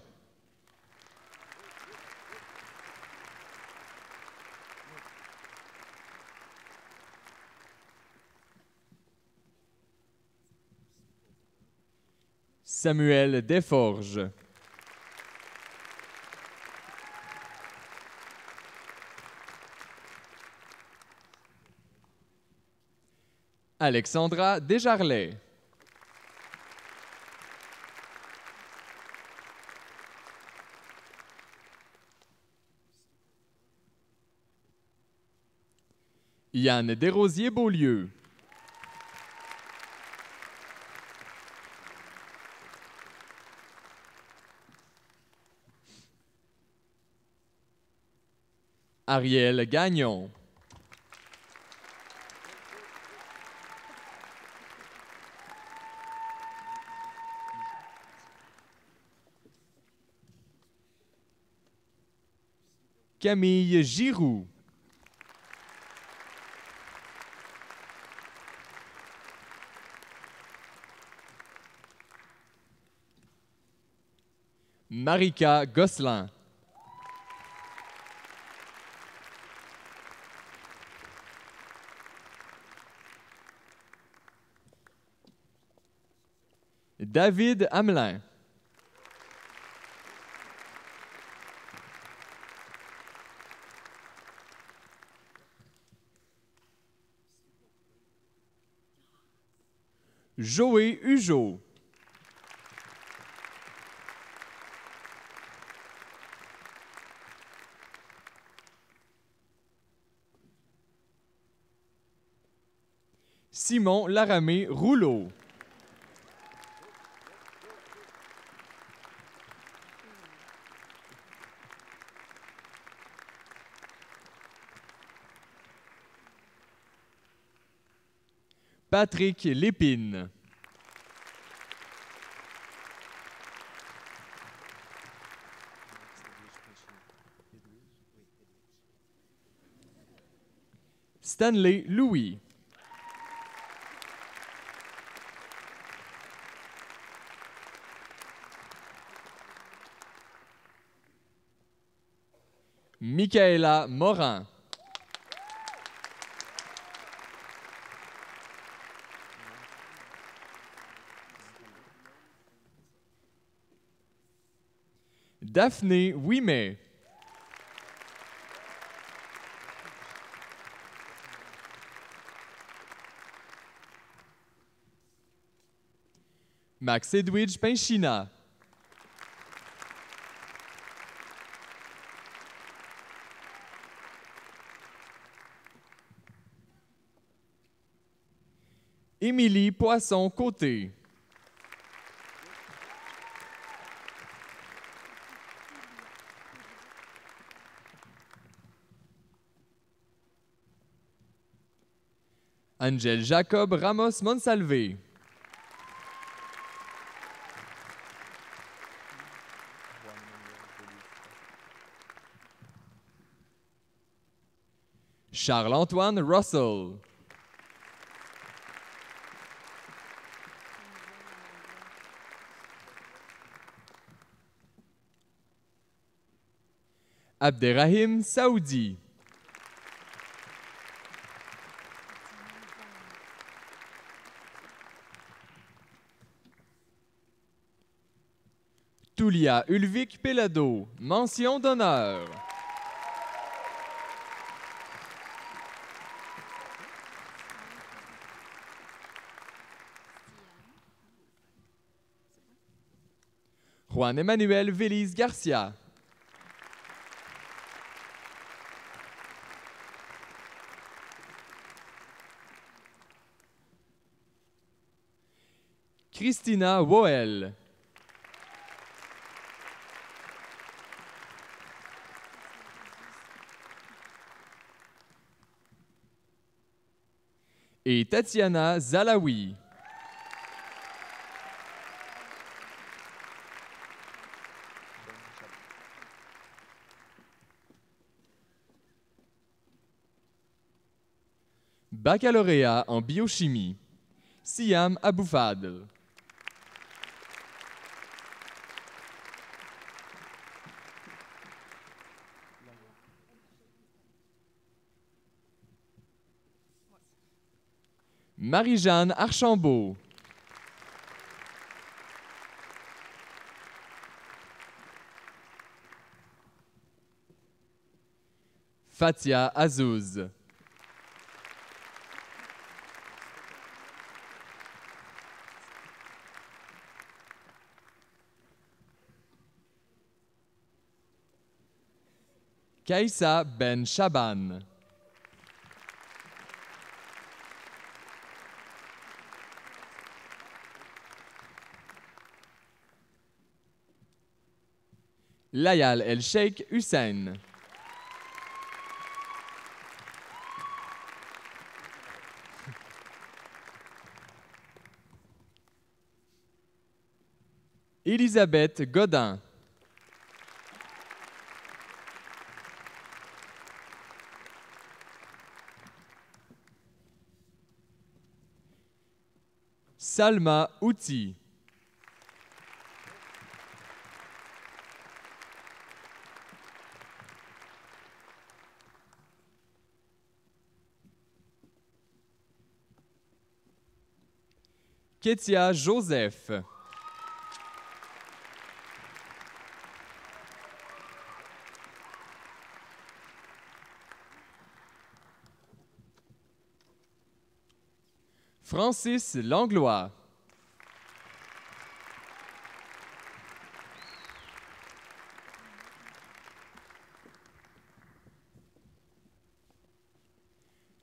Speaker 1: Samuel Desforges. Alexandra Desjarlais. Yann Desrosiers-Beaulieu. Ariel Gagnon. Camille Giroux. Marika Gosselin. David Hamelin. Joé Hugeot. Simon Laramé Rouleau. Patrick Lépine. Stanley Louis. Michaela Morin. Daphné Ouimet. Max Edwidge Pinchina. Émilie Poisson-Côté. Angel Jacob Ramos Monsalvé. Charles-Antoine Russell. Abderrahim Saoudi. Toulia Ulvic Pelado, mention d'honneur. Juan Emmanuel Vélez Garcia. Christina Woel. Et Tatiana Zalaoui. Baccalauréat en biochimie, Siam Aboufadl. Marie-Jeanne Archambault. Fatia Azouz. Kaïssa Ben Chaban. Layal El Sheikh Hussein. Elisabeth Godin. Salma Outi. Ketia Joseph. Francis Langlois.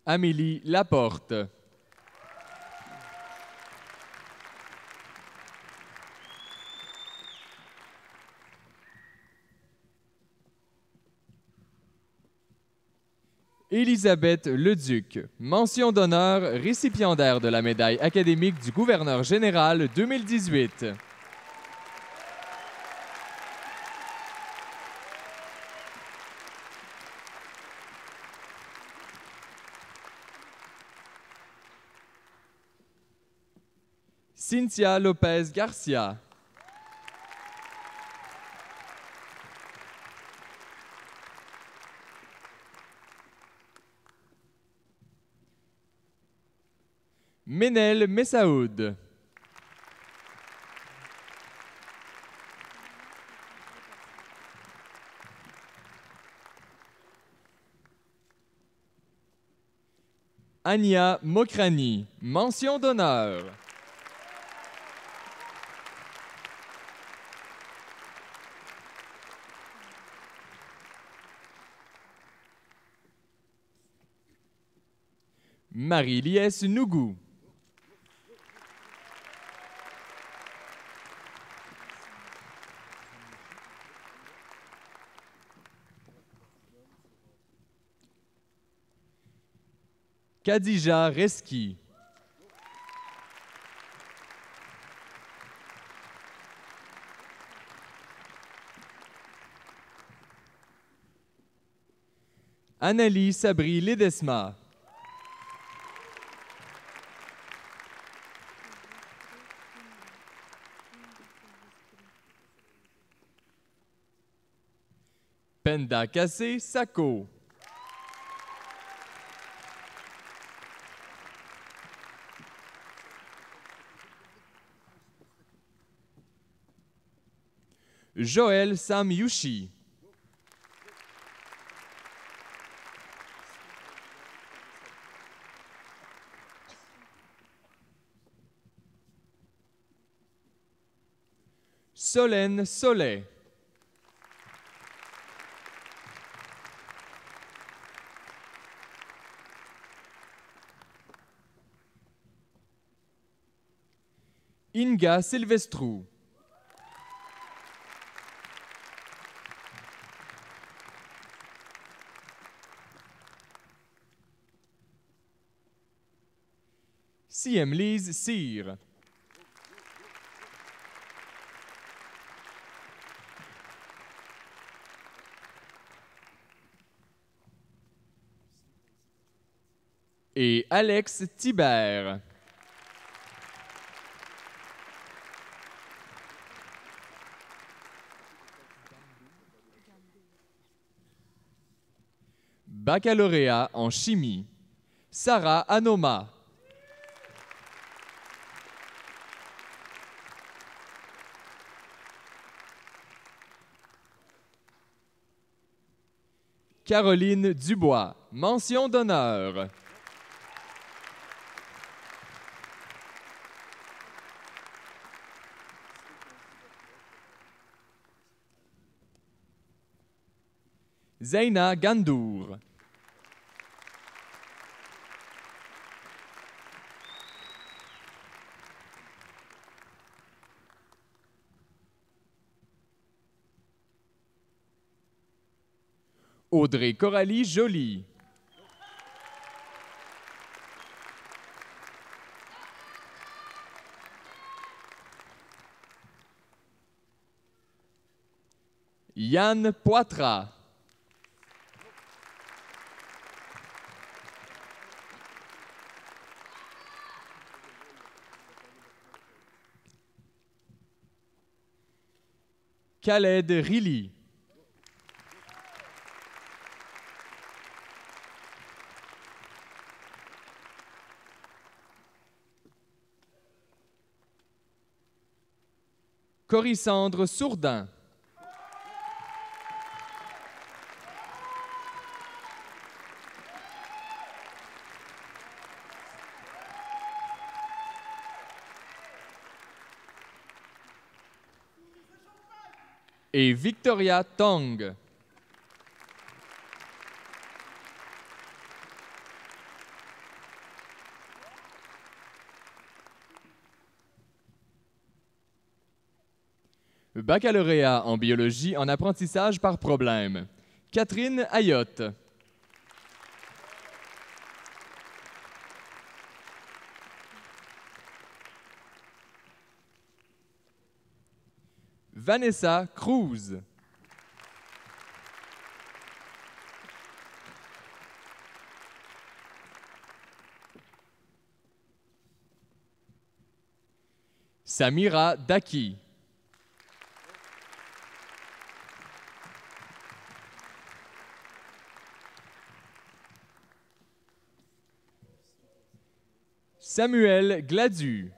Speaker 1: Amélie Laporte. Élisabeth Leduc, mention d'honneur, récipiendaire de la médaille académique du gouverneur général 2018. Cynthia Lopez Garcia. Menel Messaoud. Ania Mokrani, mention d'honneur. Marie-Liesse Nougou. Khadija Reski. Annalie Sabri Ledesma. Penda Kassé Sako. Joël Sam Yushi. Solène Sollet. Inga Silvestrou. Siemlise Cyr. Et Alex Thibert. Baccalauréat en chimie, Sarah Anoma. Caroline Dubois, mention d'honneur. Zeina Gandour. Audrey Coralie Joly. Yann Poitras. Khaled Rili. Corissandre Sourdin. Et Victoria Tong. Baccalauréat en biologie en apprentissage par problème, Catherine Ayotte. Vanessa Cruz. Samira Daki. Samuel Gladu.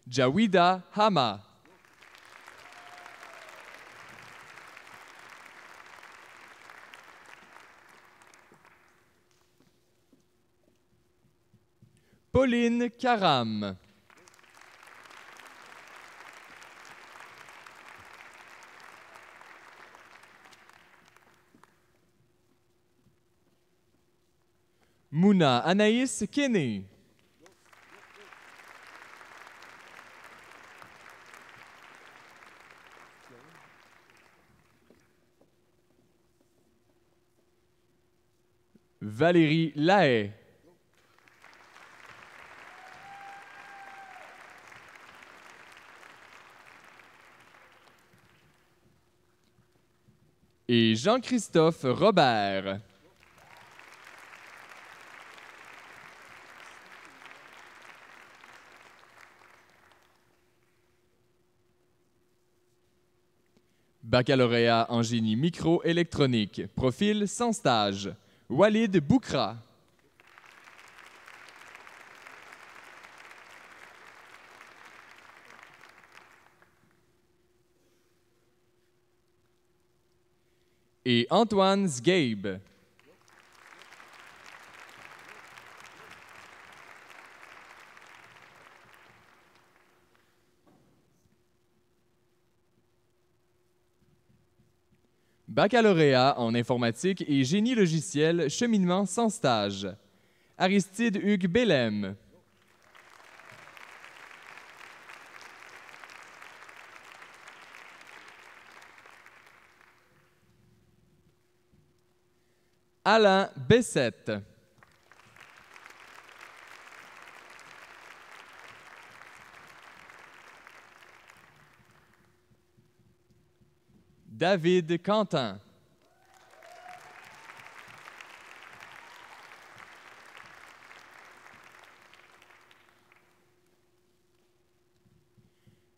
Speaker 1: Jawida Hama. Pauline Karam. Mouna Anaïs Kene. Valérie Lahaye. Et Jean-Christophe Robert. Baccalauréat en génie microélectronique, profil sans stage, Walid Boukra. et Antoine Sgabe. Baccalauréat en informatique et génie logiciel, cheminement sans stage. Aristide Hugues Bellem. Alain Bessette. David Quentin.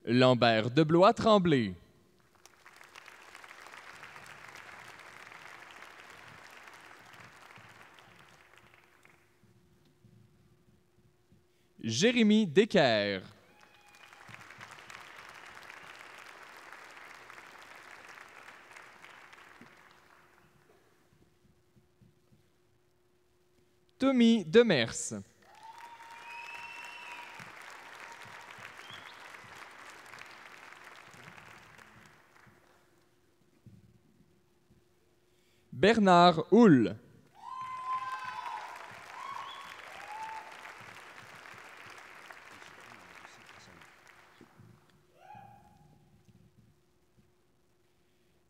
Speaker 1: Lambert Deblois-Tremblay. Jérémy Decker. Tommy Demers. Bernard Houle.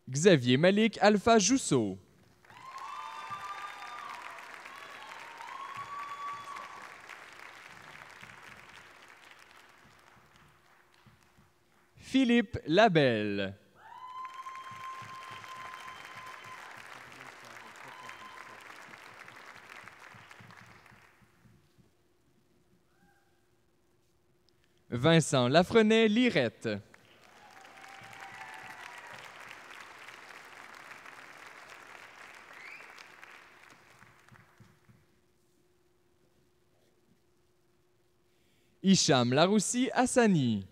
Speaker 1: Xavier Malik Alpha Jousseau. Philippe Labelle. Vincent Lafrenet-Lirette. Hicham Laroussi Hassani.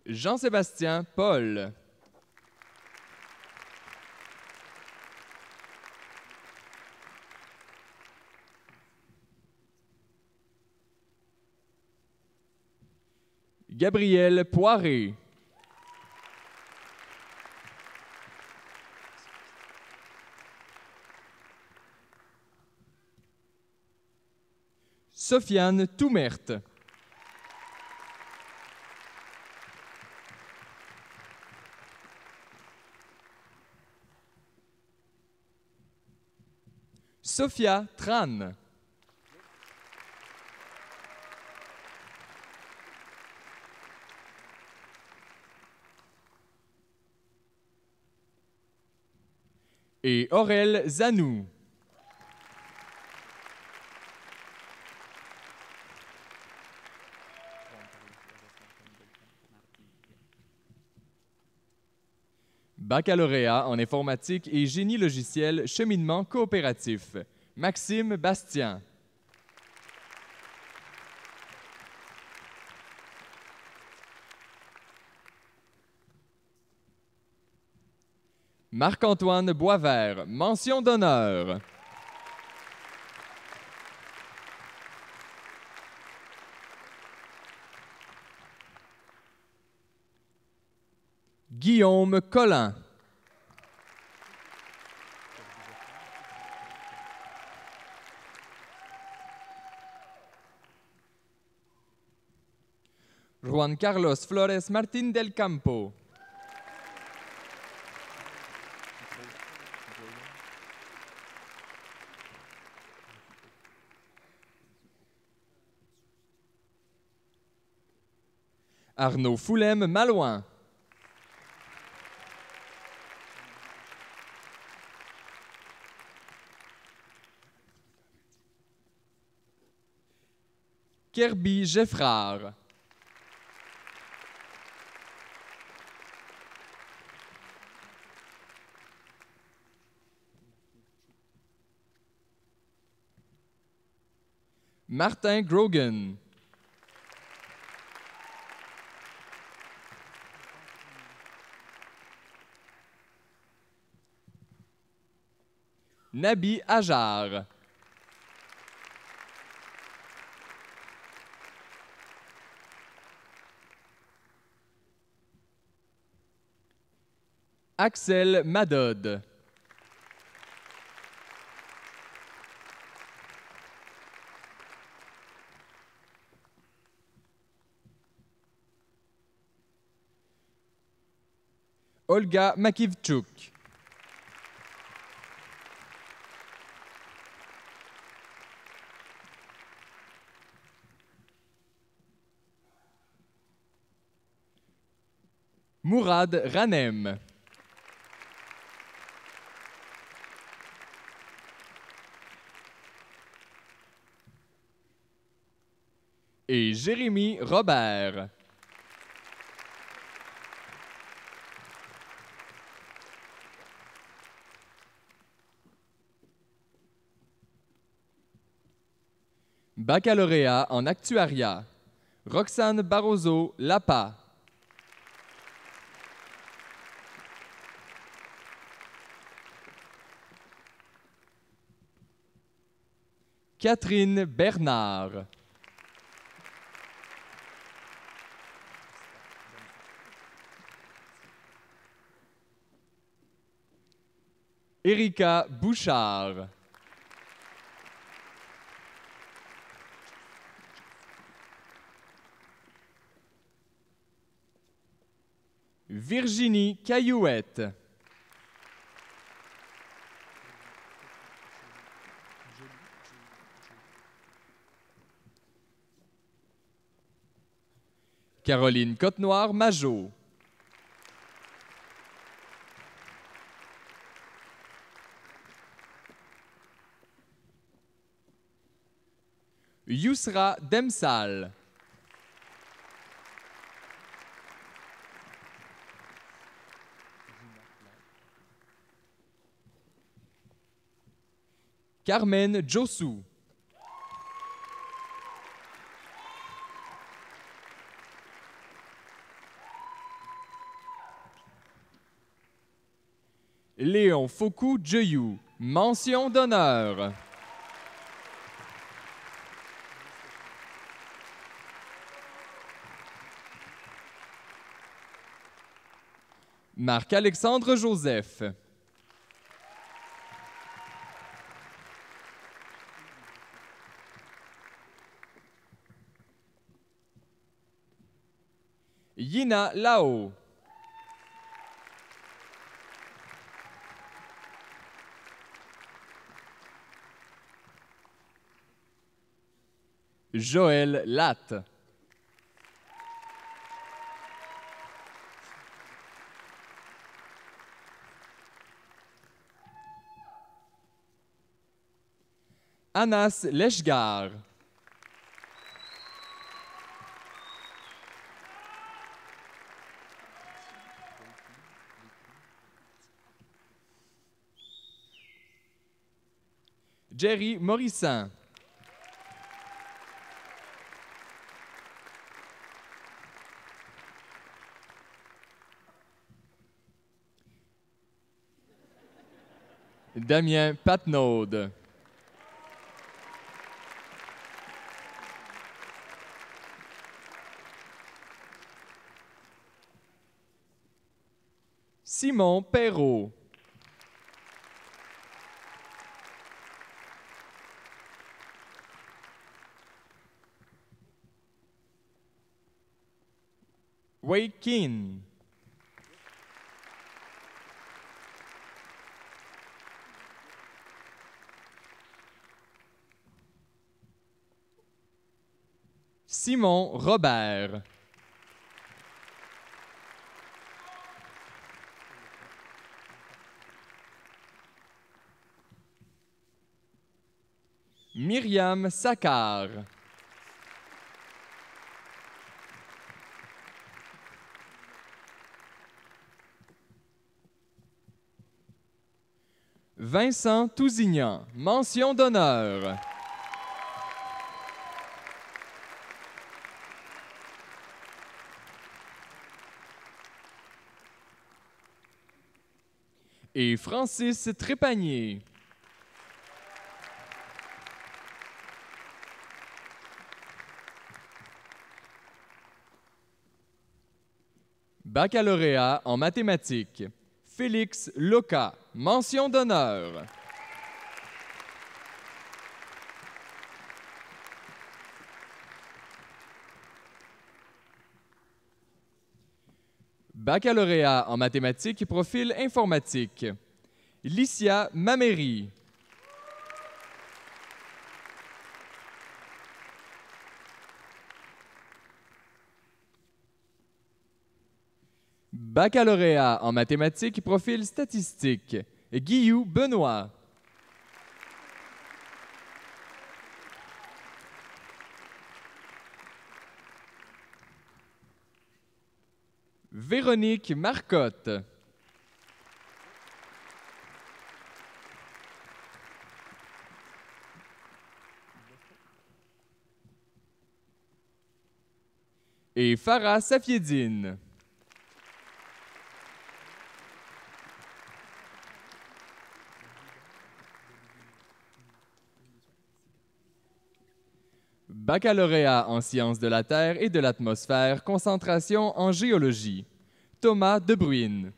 Speaker 1: Jean-Sébastien Paul. Gabriel Poiré. Sofiane Toumerte. Sophia Tran. Et Aurel Zanou. Baccalauréat en informatique et génie logiciel, cheminement coopératif. Maxime Bastien. Marc-Antoine Boisvert, mention d'honneur. Guillaume Collin. Juan Carlos Flores Martín del Campo. Arnaud Foulem-Malouin. Kirby Geffrard. Martin Grogan. Nabi Ajar. Axel Madod. Olga Makivchuk. Mourad Ranem. Et Jérémy Robert. Baccalauréat en actuariat. Roxane Barroso Lapa. Catherine Bernard. Erika Bouchard. Virginie Caillouette. Caroline Côte-Noire-Majot. Yousra Demsal. Carmen Jossou. Léon Fokou Djeyou, mention d'honneur. Marc-Alexandre Joseph. Yina Lao. Joël Latte. Anas Leshgar. Jerry Morissan. Damien Patnaud. Simon Perrault. Wei Kin. Simon Robert. Myriam Sakar. Vincent Tousignan, mention d'honneur. et Francis Trépanier. Baccalauréat en mathématiques, Félix Loca, mention d'honneur. Baccalauréat en mathématiques, profil informatique, Licia Maméry. Baccalauréat en mathématiques, profil statistique, Guillaume Benoît. Véronique Marcotte. Et Farah Safiedine. Baccalauréat en sciences de la Terre et de l'atmosphère, concentration en géologie, Thomas De Bruyne.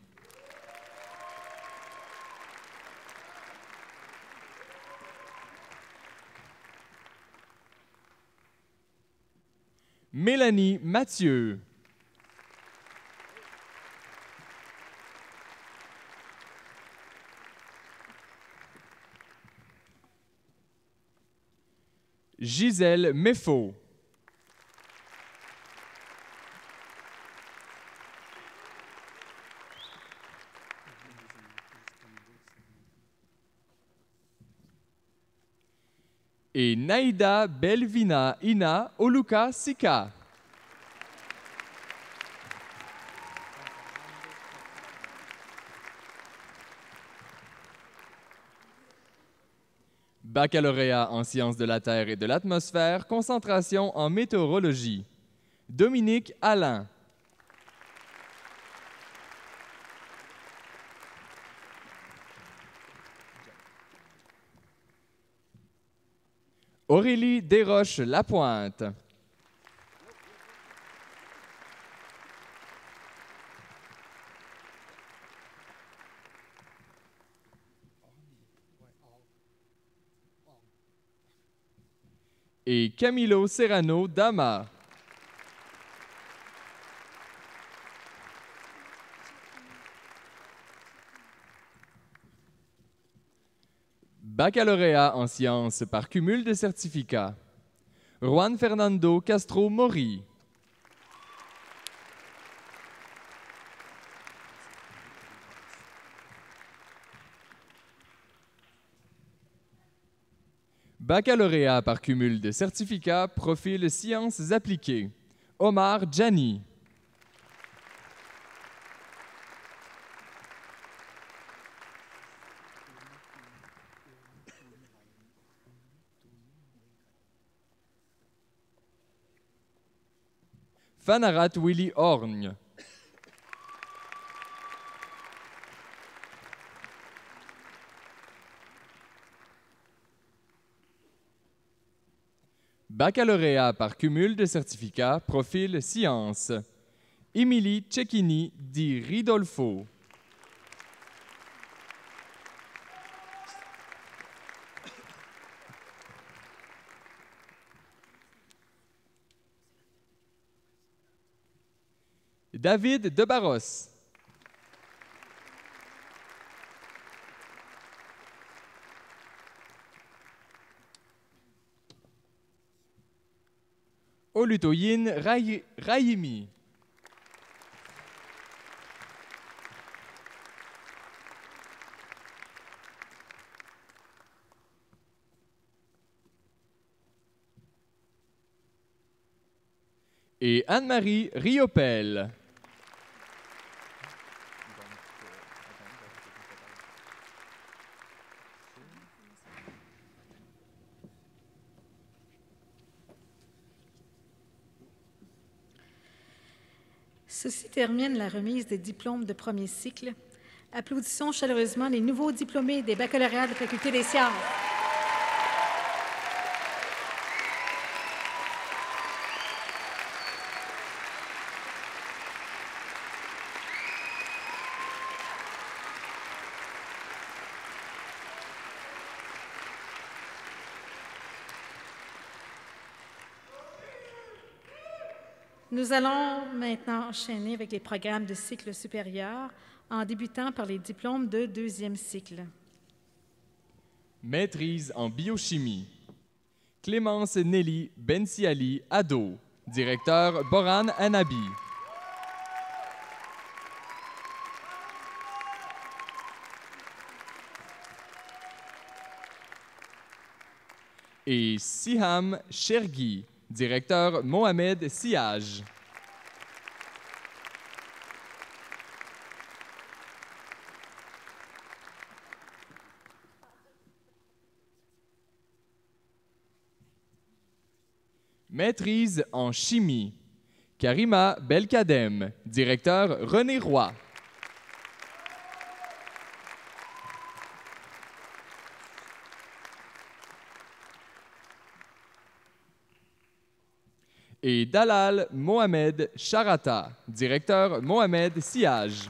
Speaker 1: Mélanie Mathieu. Gisèle Méfaux. Et Naïda Belvina Ina Oluka Sika. Baccalauréat en sciences de la Terre et de l'atmosphère, concentration en météorologie, Dominique Alain. Aurélie Desroches-Lapointe. Et Camilo Serrano Dama. Baccalauréat en sciences par cumul de certificats, Juan Fernando Castro Mori. Baccalauréat par cumul de certificats, profil sciences appliquées, Omar Djani. Fanarat Willy Horgne. Baccalauréat par cumul de certificats, profil sciences, Émilie Cecchini di Ridolfo. David Debarros. Olutoyin Rahimi. Et Anne-Marie Riopel.
Speaker 2: Ceci termine la remise des diplômes de premier cycle. Applaudissons chaleureusement les nouveaux diplômés des baccalauréats de la Faculté des sciences. Nous allons maintenant enchaîner avec les programmes de cycle supérieur en débutant par les diplômes de deuxième cycle.
Speaker 1: Maîtrise en biochimie. Clémence Nelly Bensiali Ado, directeur Boran Anabi. Et Siham Chergui, directeur Mohamed Siage. Maîtrise en chimie. Karima Belkadem, directeur René Roy. Et Dalal Mohamed Charata, directeur Mohamed Siage.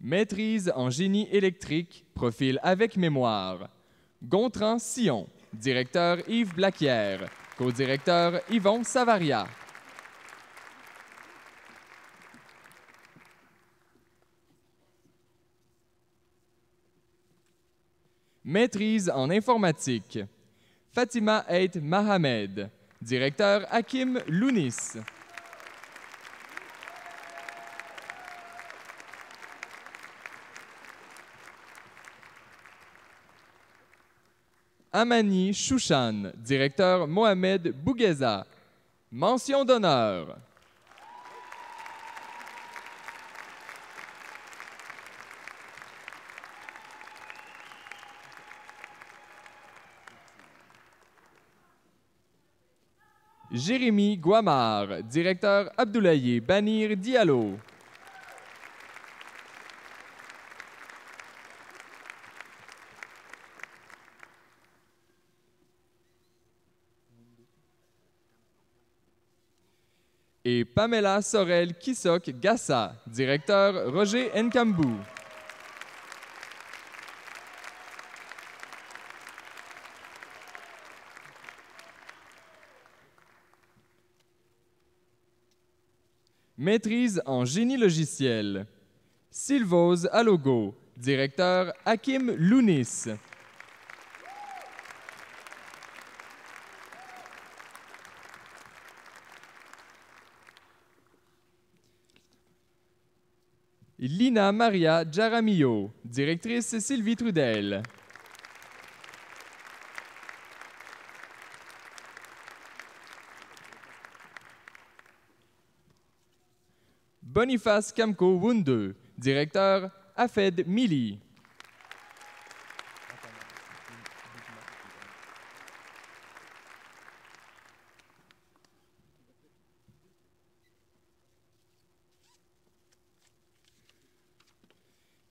Speaker 1: Maîtrise en génie électrique, profil avec mémoire. Gontran Sion, directeur Yves Blaquière, co-directeur Yvon Savaria. Maîtrise en informatique. Fatima Eit Mahamed, directeur Hakim Lounis. Amani Chouchan, directeur Mohamed Bougueza. Mention d'honneur. Jérémy Guamard, directeur Abdoulaye Banir Diallo. Et Pamela Sorel Kisok Gassa, directeur Roger Nkambou. Maîtrise en génie logiciel. Sylvose Alogo, directeur Hakim Lounis. Lina Maria Jaramillo, directrice Sylvie Trudel. Boniface Kamko Wunde, directeur Afed Mili.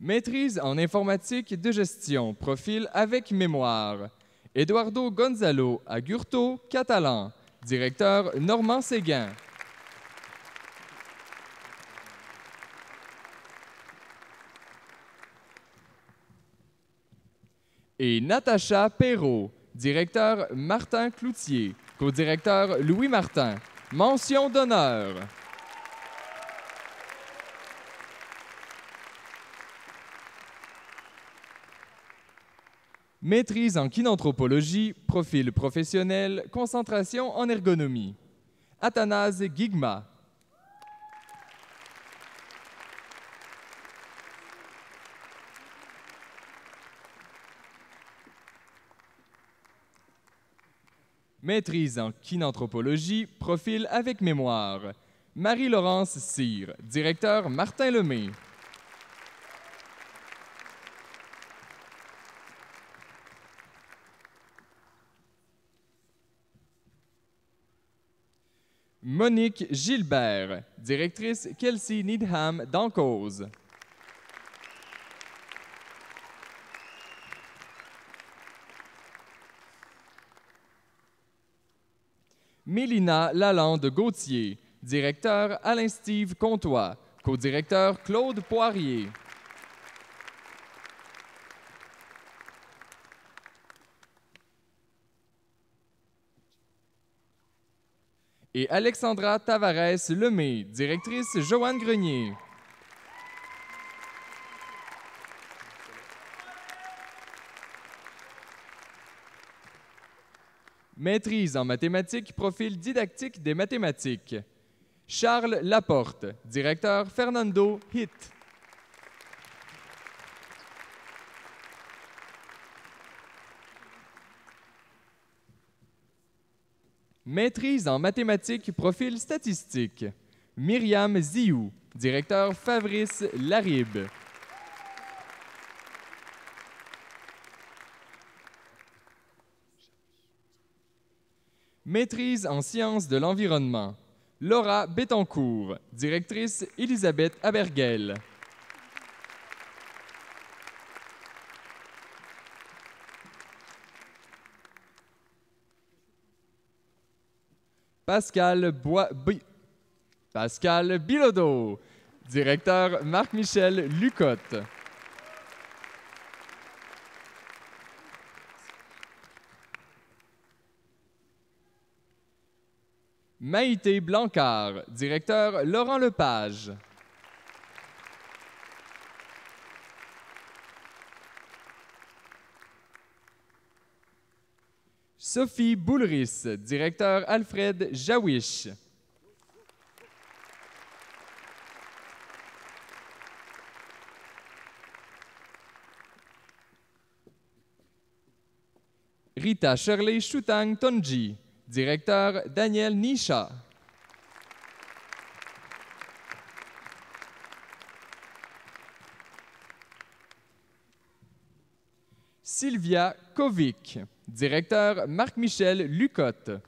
Speaker 1: Maîtrise en informatique de gestion, profil avec mémoire. Eduardo Gonzalo Agurto, catalan, directeur Normand Séguin. Et Natacha Perrault, directeur Martin Cloutier, co-directeur Louis Martin. Mention d'honneur. Maîtrise en kinanthropologie, profil professionnel, concentration en ergonomie. Athanase Guigma. Maîtrise en kinanthropologie, profil avec mémoire. Marie-Laurence Cyr, directeur Martin Lemay. Monique Gilbert, directrice Kelsey Needham d'Encause. Mélina Lalande-Gauthier, directeur Alain-Steve Comtois, co-directeur Claude Poirier. Et Alexandra Tavares-Lemay, directrice Joanne Grenier. Maîtrise en mathématiques, profil didactique des mathématiques. Charles Laporte, directeur Fernando Hitt. Maîtrise en mathématiques, profil statistique. Myriam Ziou, directeur Fabrice Laribe. Maîtrise en sciences de l'environnement. Laura Bettencourt, directrice Elisabeth Abergel. Pascal Bilodeau, directeur Marc-Michel Lucotte. Maïté Blancard, directeur Laurent Lepage. Sophie Boulris, directeur Alfred Jawish. Rita Shirley Choutang Tonji, directeur Daniel Nisha. Sylvia Kovic, directeur Marc-Michel Lucotte.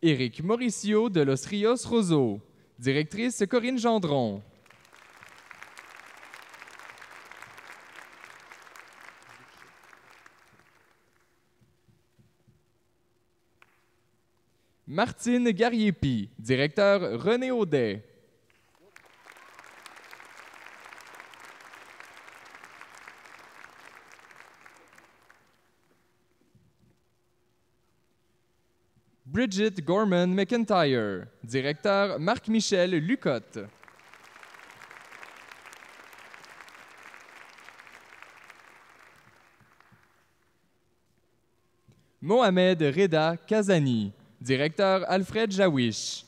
Speaker 1: Éric Mauricio de Los Rios Roseau, directrice Corinne Gendron. Martine Gariepi, directeur René Audet. Bridget Gorman McIntyre, directeur Marc-Michel Lucotte. Mohamed Reda Kazani, directeur Alfred Jawish.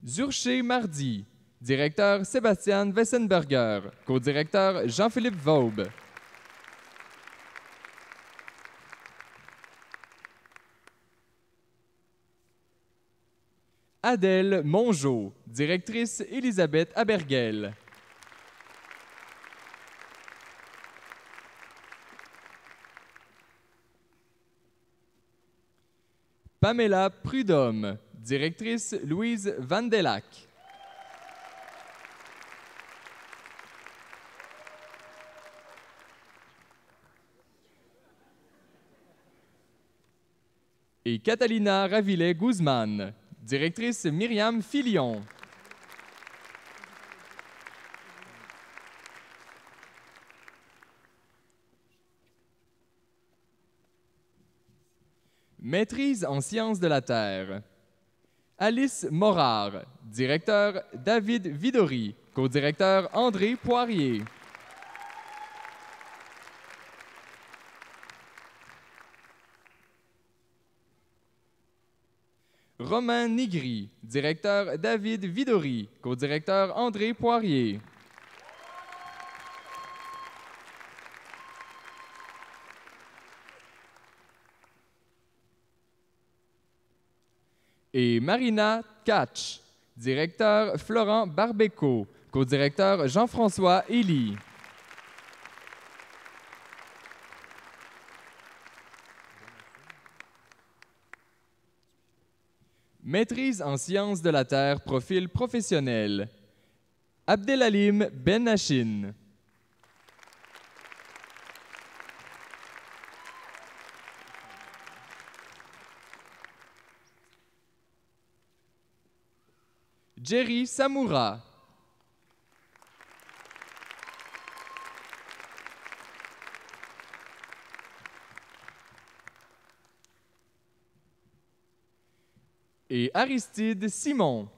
Speaker 1: Zurché Mardi, directeur Sébastien Wessenberger, co-directeur Jean-Philippe Vaube. Adèle Mongeau, directrice Elisabeth Abergel. Pamela Prudhomme, directrice Louise Vandelac. Et Catalina Ravillet-Guzman, directrice Myriam Filion. Maîtrise en sciences de la Terre. Alice Morard, directeur David Vidori, co-directeur André Poirier. Romain Nigri, directeur David Vidori, co-directeur André Poirier. Et Marina Tkach, directeur Florent Barbeco, co-directeur Jean-François Elie. Maîtrise en sciences de la Terre, profil professionnel. Abdelalim Ben Nachin. Jerry Samoura. Et Aristide Simon.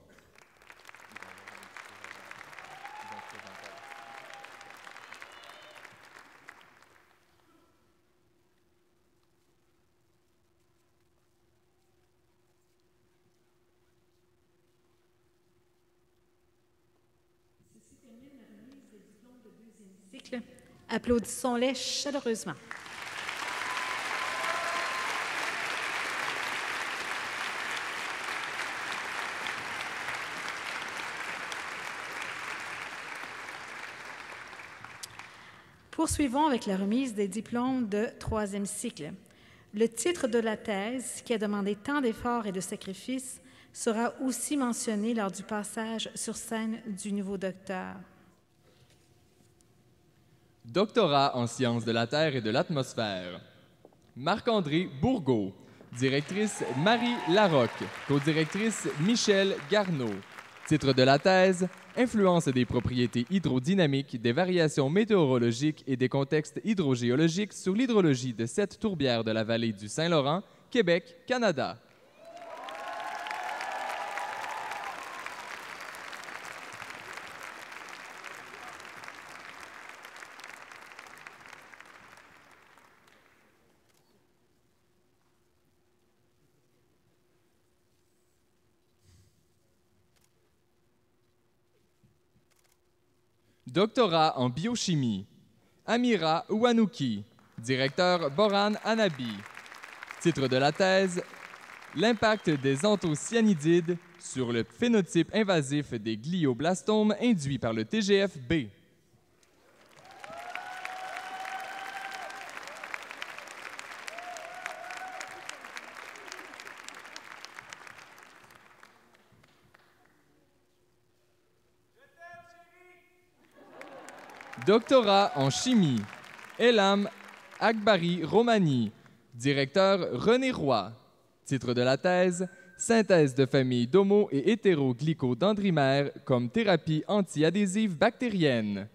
Speaker 2: Applaudissons-les chaleureusement. Poursuivons avec la remise des diplômes de troisième cycle. Le titre de la thèse, qui a demandé tant d'efforts et de sacrifices, sera aussi mentionné lors du passage sur scène du nouveau docteur.
Speaker 1: Doctorat en sciences de la Terre et de l'atmosphère. Marc-André Bourgault. Directrice Marie Larocque. Co-directrice Michel Garneau. Titre de la thèse: Influence des propriétés hydrodynamiques, des variations météorologiques et des contextes hydrogéologiques sur l'hydrologie de 7 tourbières de la vallée du Saint-Laurent, Québec, Canada. Doctorat en biochimie. Amira Ouanouki, directeur Boran Anabi. Titre de la thèse: L'impact des anthocyanidines sur le phénotype invasif des glioblastomes induits par le TGF-B. Doctorat en chimie. Elam Akbari Romani, directeur René Roy. Titre de la thèse: Synthèse de familles d'homo- et hétéroglycodendrimères comme thérapie antiadhésive bactérienne.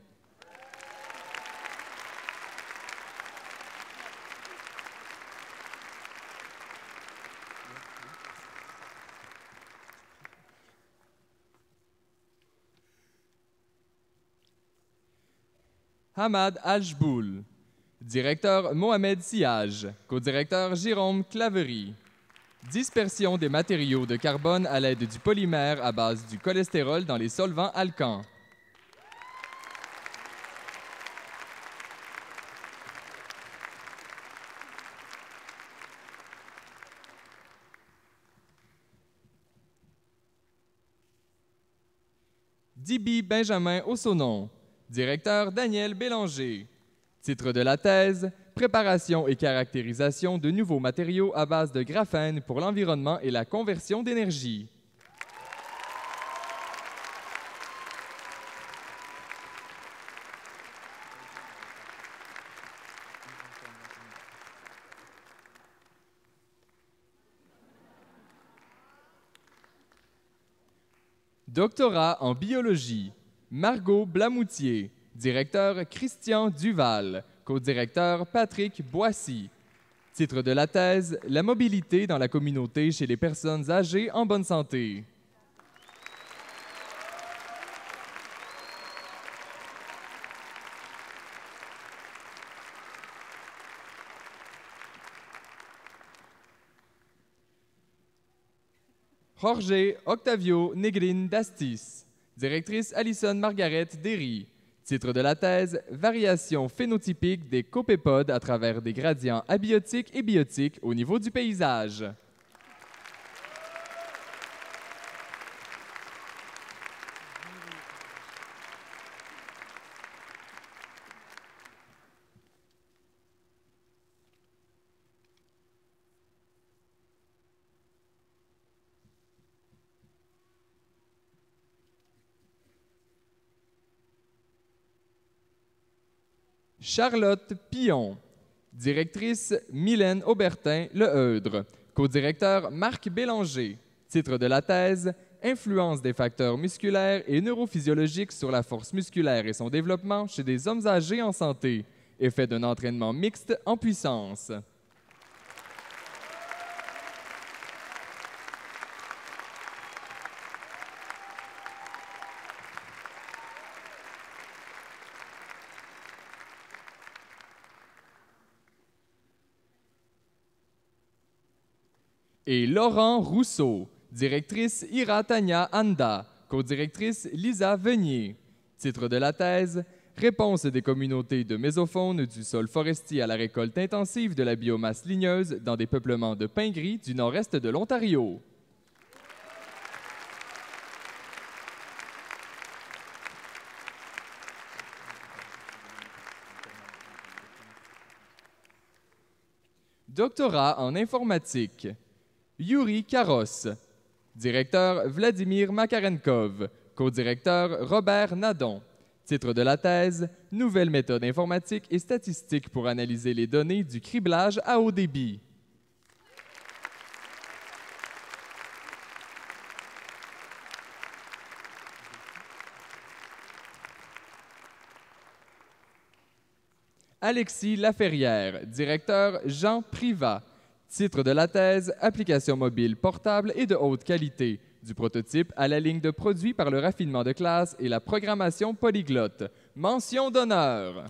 Speaker 1: Hamad Ajboul. Directeur Mohamed Siage. Co-directeur Jérôme Claverie. Dispersion des matériaux de carbone à l'aide du polymère à base du cholestérol dans les solvants alcans. Dibi Benjamin Ossonon. Directeur Daniel Bélanger. Titre de la thèse: Préparation et caractérisation de nouveaux matériaux à base de graphène pour l'environnement et la conversion d'énergie. Doctorat en biologie. Margot Blamoutier. Directeur Christian Duval. Co-directeur Patrick Boissy. Titre de la thèse: La mobilité dans la communauté chez les personnes âgées en bonne santé. Jorge Octavio Negrin Dastis. Directrice Alison Margaret Derry. Titre de la thèse: Variation phénotypique des copépodes à travers des gradients abiotiques et biotiques au niveau du paysage. Charlotte Pillon. Directrice Mylène Aubertin Leheudre. Co-directeur Marc Bélanger. Titre de la thèse « Influence des facteurs musculaires et neurophysiologiques sur la force musculaire et son développement chez des hommes âgés en santé. Effet d'un entraînement mixte en puissance ». Et Laurent Rousseau, directrice Ira Tania Anda, co-directrice Lisa Venier. Titre de la thèse « Réponse des communautés de mésofaune du sol forestier à la récolte intensive de la biomasse ligneuse dans des peuplements de pin gris du nord-est de l'Ontario ». Doctorat en informatique. Yuri Karos. Directeur Vladimir Makarenkov. Co-directeur Robert Nadon. Titre de la thèse « Nouvelles méthodes informatiques et statistiques pour analyser les données du criblage à haut débit ». Alexis Laferrière, directeur Jean Privat. Titre de la thèse « Applications mobiles portables et de haute qualité, du prototype à la ligne de produits par le raffinement de classe et la programmation polyglotte ». Mention d'honneur.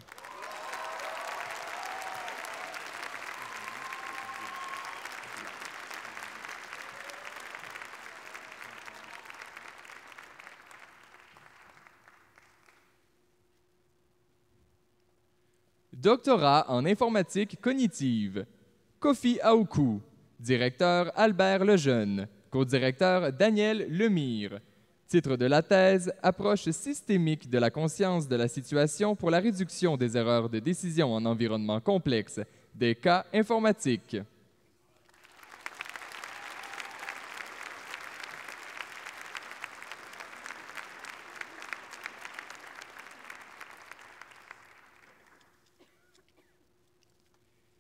Speaker 1: Doctorat en informatique cognitive. Kofi Aoukou. Directeur Albert Lejeune. Co-directeur Daniel Lemire. Titre de la thèse « Approche systémique de la conscience de la situation pour la réduction des erreurs de décision en environnement complexe, des cas informatiques ».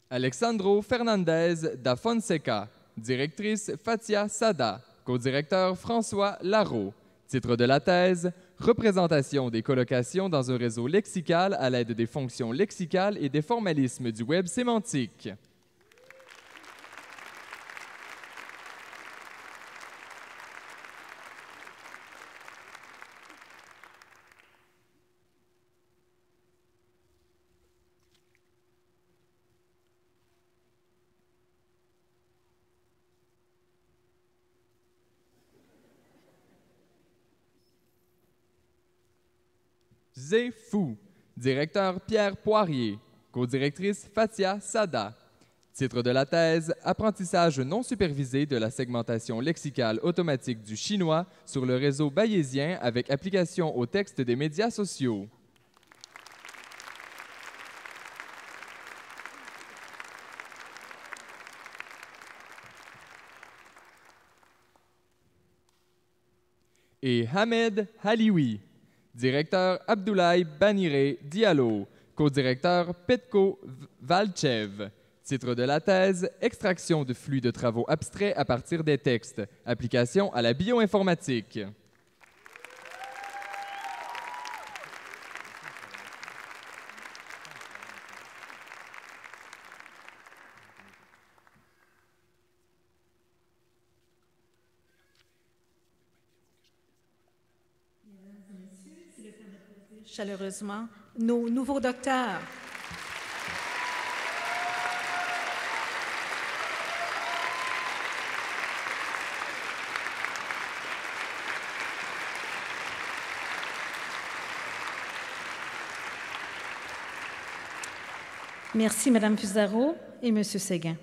Speaker 1: Alexandro Fernandez da Fonseca, directrice Fatia Sada, co-directeur François Larreau. Titre de la thèse « Représentation des colocations dans un réseau lexical à l'aide des fonctions lexicales et des formalismes du web sémantique ». Zé Fou, directeur Pierre Poirier, co-directrice Fatia Sada. Titre de la thèse « Apprentissage non supervisé de la segmentation lexicale automatique du chinois sur le réseau bayésien avec application au texte des médias sociaux ». Et Hamed Halioui, directeur Abdoulaye Baniré Diallo, co-directeur Petko Valchev. Titre de la thèse « Extraction de flux de travaux abstraits à partir des textes. Application à la bioinformatique ».
Speaker 2: Chaleureusement nos nouveaux docteurs. Merci, Madame Fusaro et Monsieur Séguin.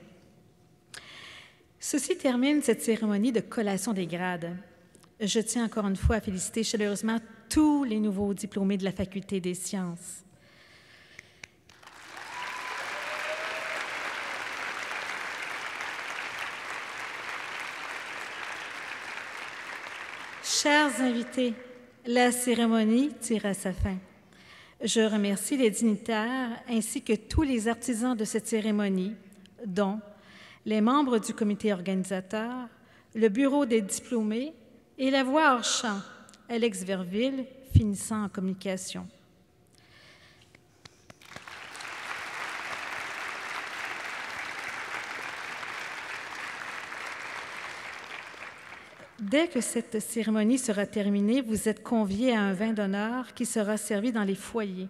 Speaker 2: Ceci termine cette cérémonie de collation des grades. Je tiens encore une fois à féliciter chaleureusement tous les nouveaux diplômés de la Faculté des sciences. Chers invités, la cérémonie tire à sa fin. Je remercie les dignitaires ainsi que tous les artisans de cette cérémonie, dont les membres du comité organisateur, le bureau des diplômés et la voix hors champ, Alex Verville, finissant en communication. Dès que cette cérémonie sera terminée, vous êtes conviés à un vin d'honneur qui sera servi dans les foyers.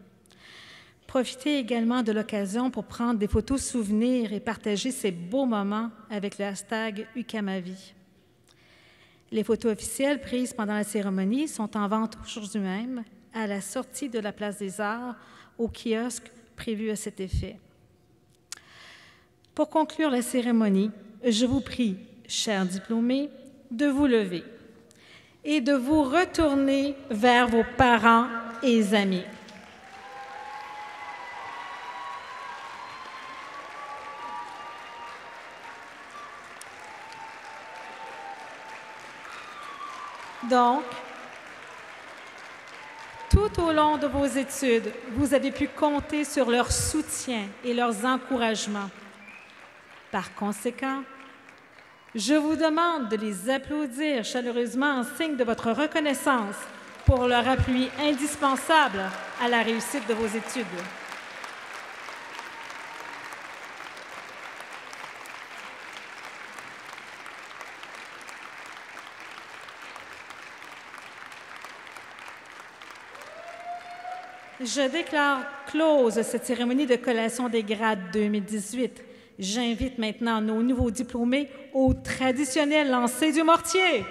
Speaker 2: Profitez également de l'occasion pour prendre des photos souvenirs et partager ces beaux moments avec le hashtag #UQAMAVie. Les photos officielles prises pendant la cérémonie sont en vente aujourd'hui même à la sortie de la Place des Arts au kiosque prévu à cet effet. Pour conclure la cérémonie, je vous prie, chers diplômés, de vous lever et de vous retourner vers vos parents et amis. Donc, tout au long de vos études, vous avez pu compter sur leur soutien et leurs encouragements. Par conséquent, je vous demande de les applaudir chaleureusement en signe de votre reconnaissance pour leur appui indispensable à la réussite de vos études. Je déclare close cette cérémonie de collation des grades 2018. J'invite maintenant nos nouveaux diplômés au traditionnel lancer du mortier.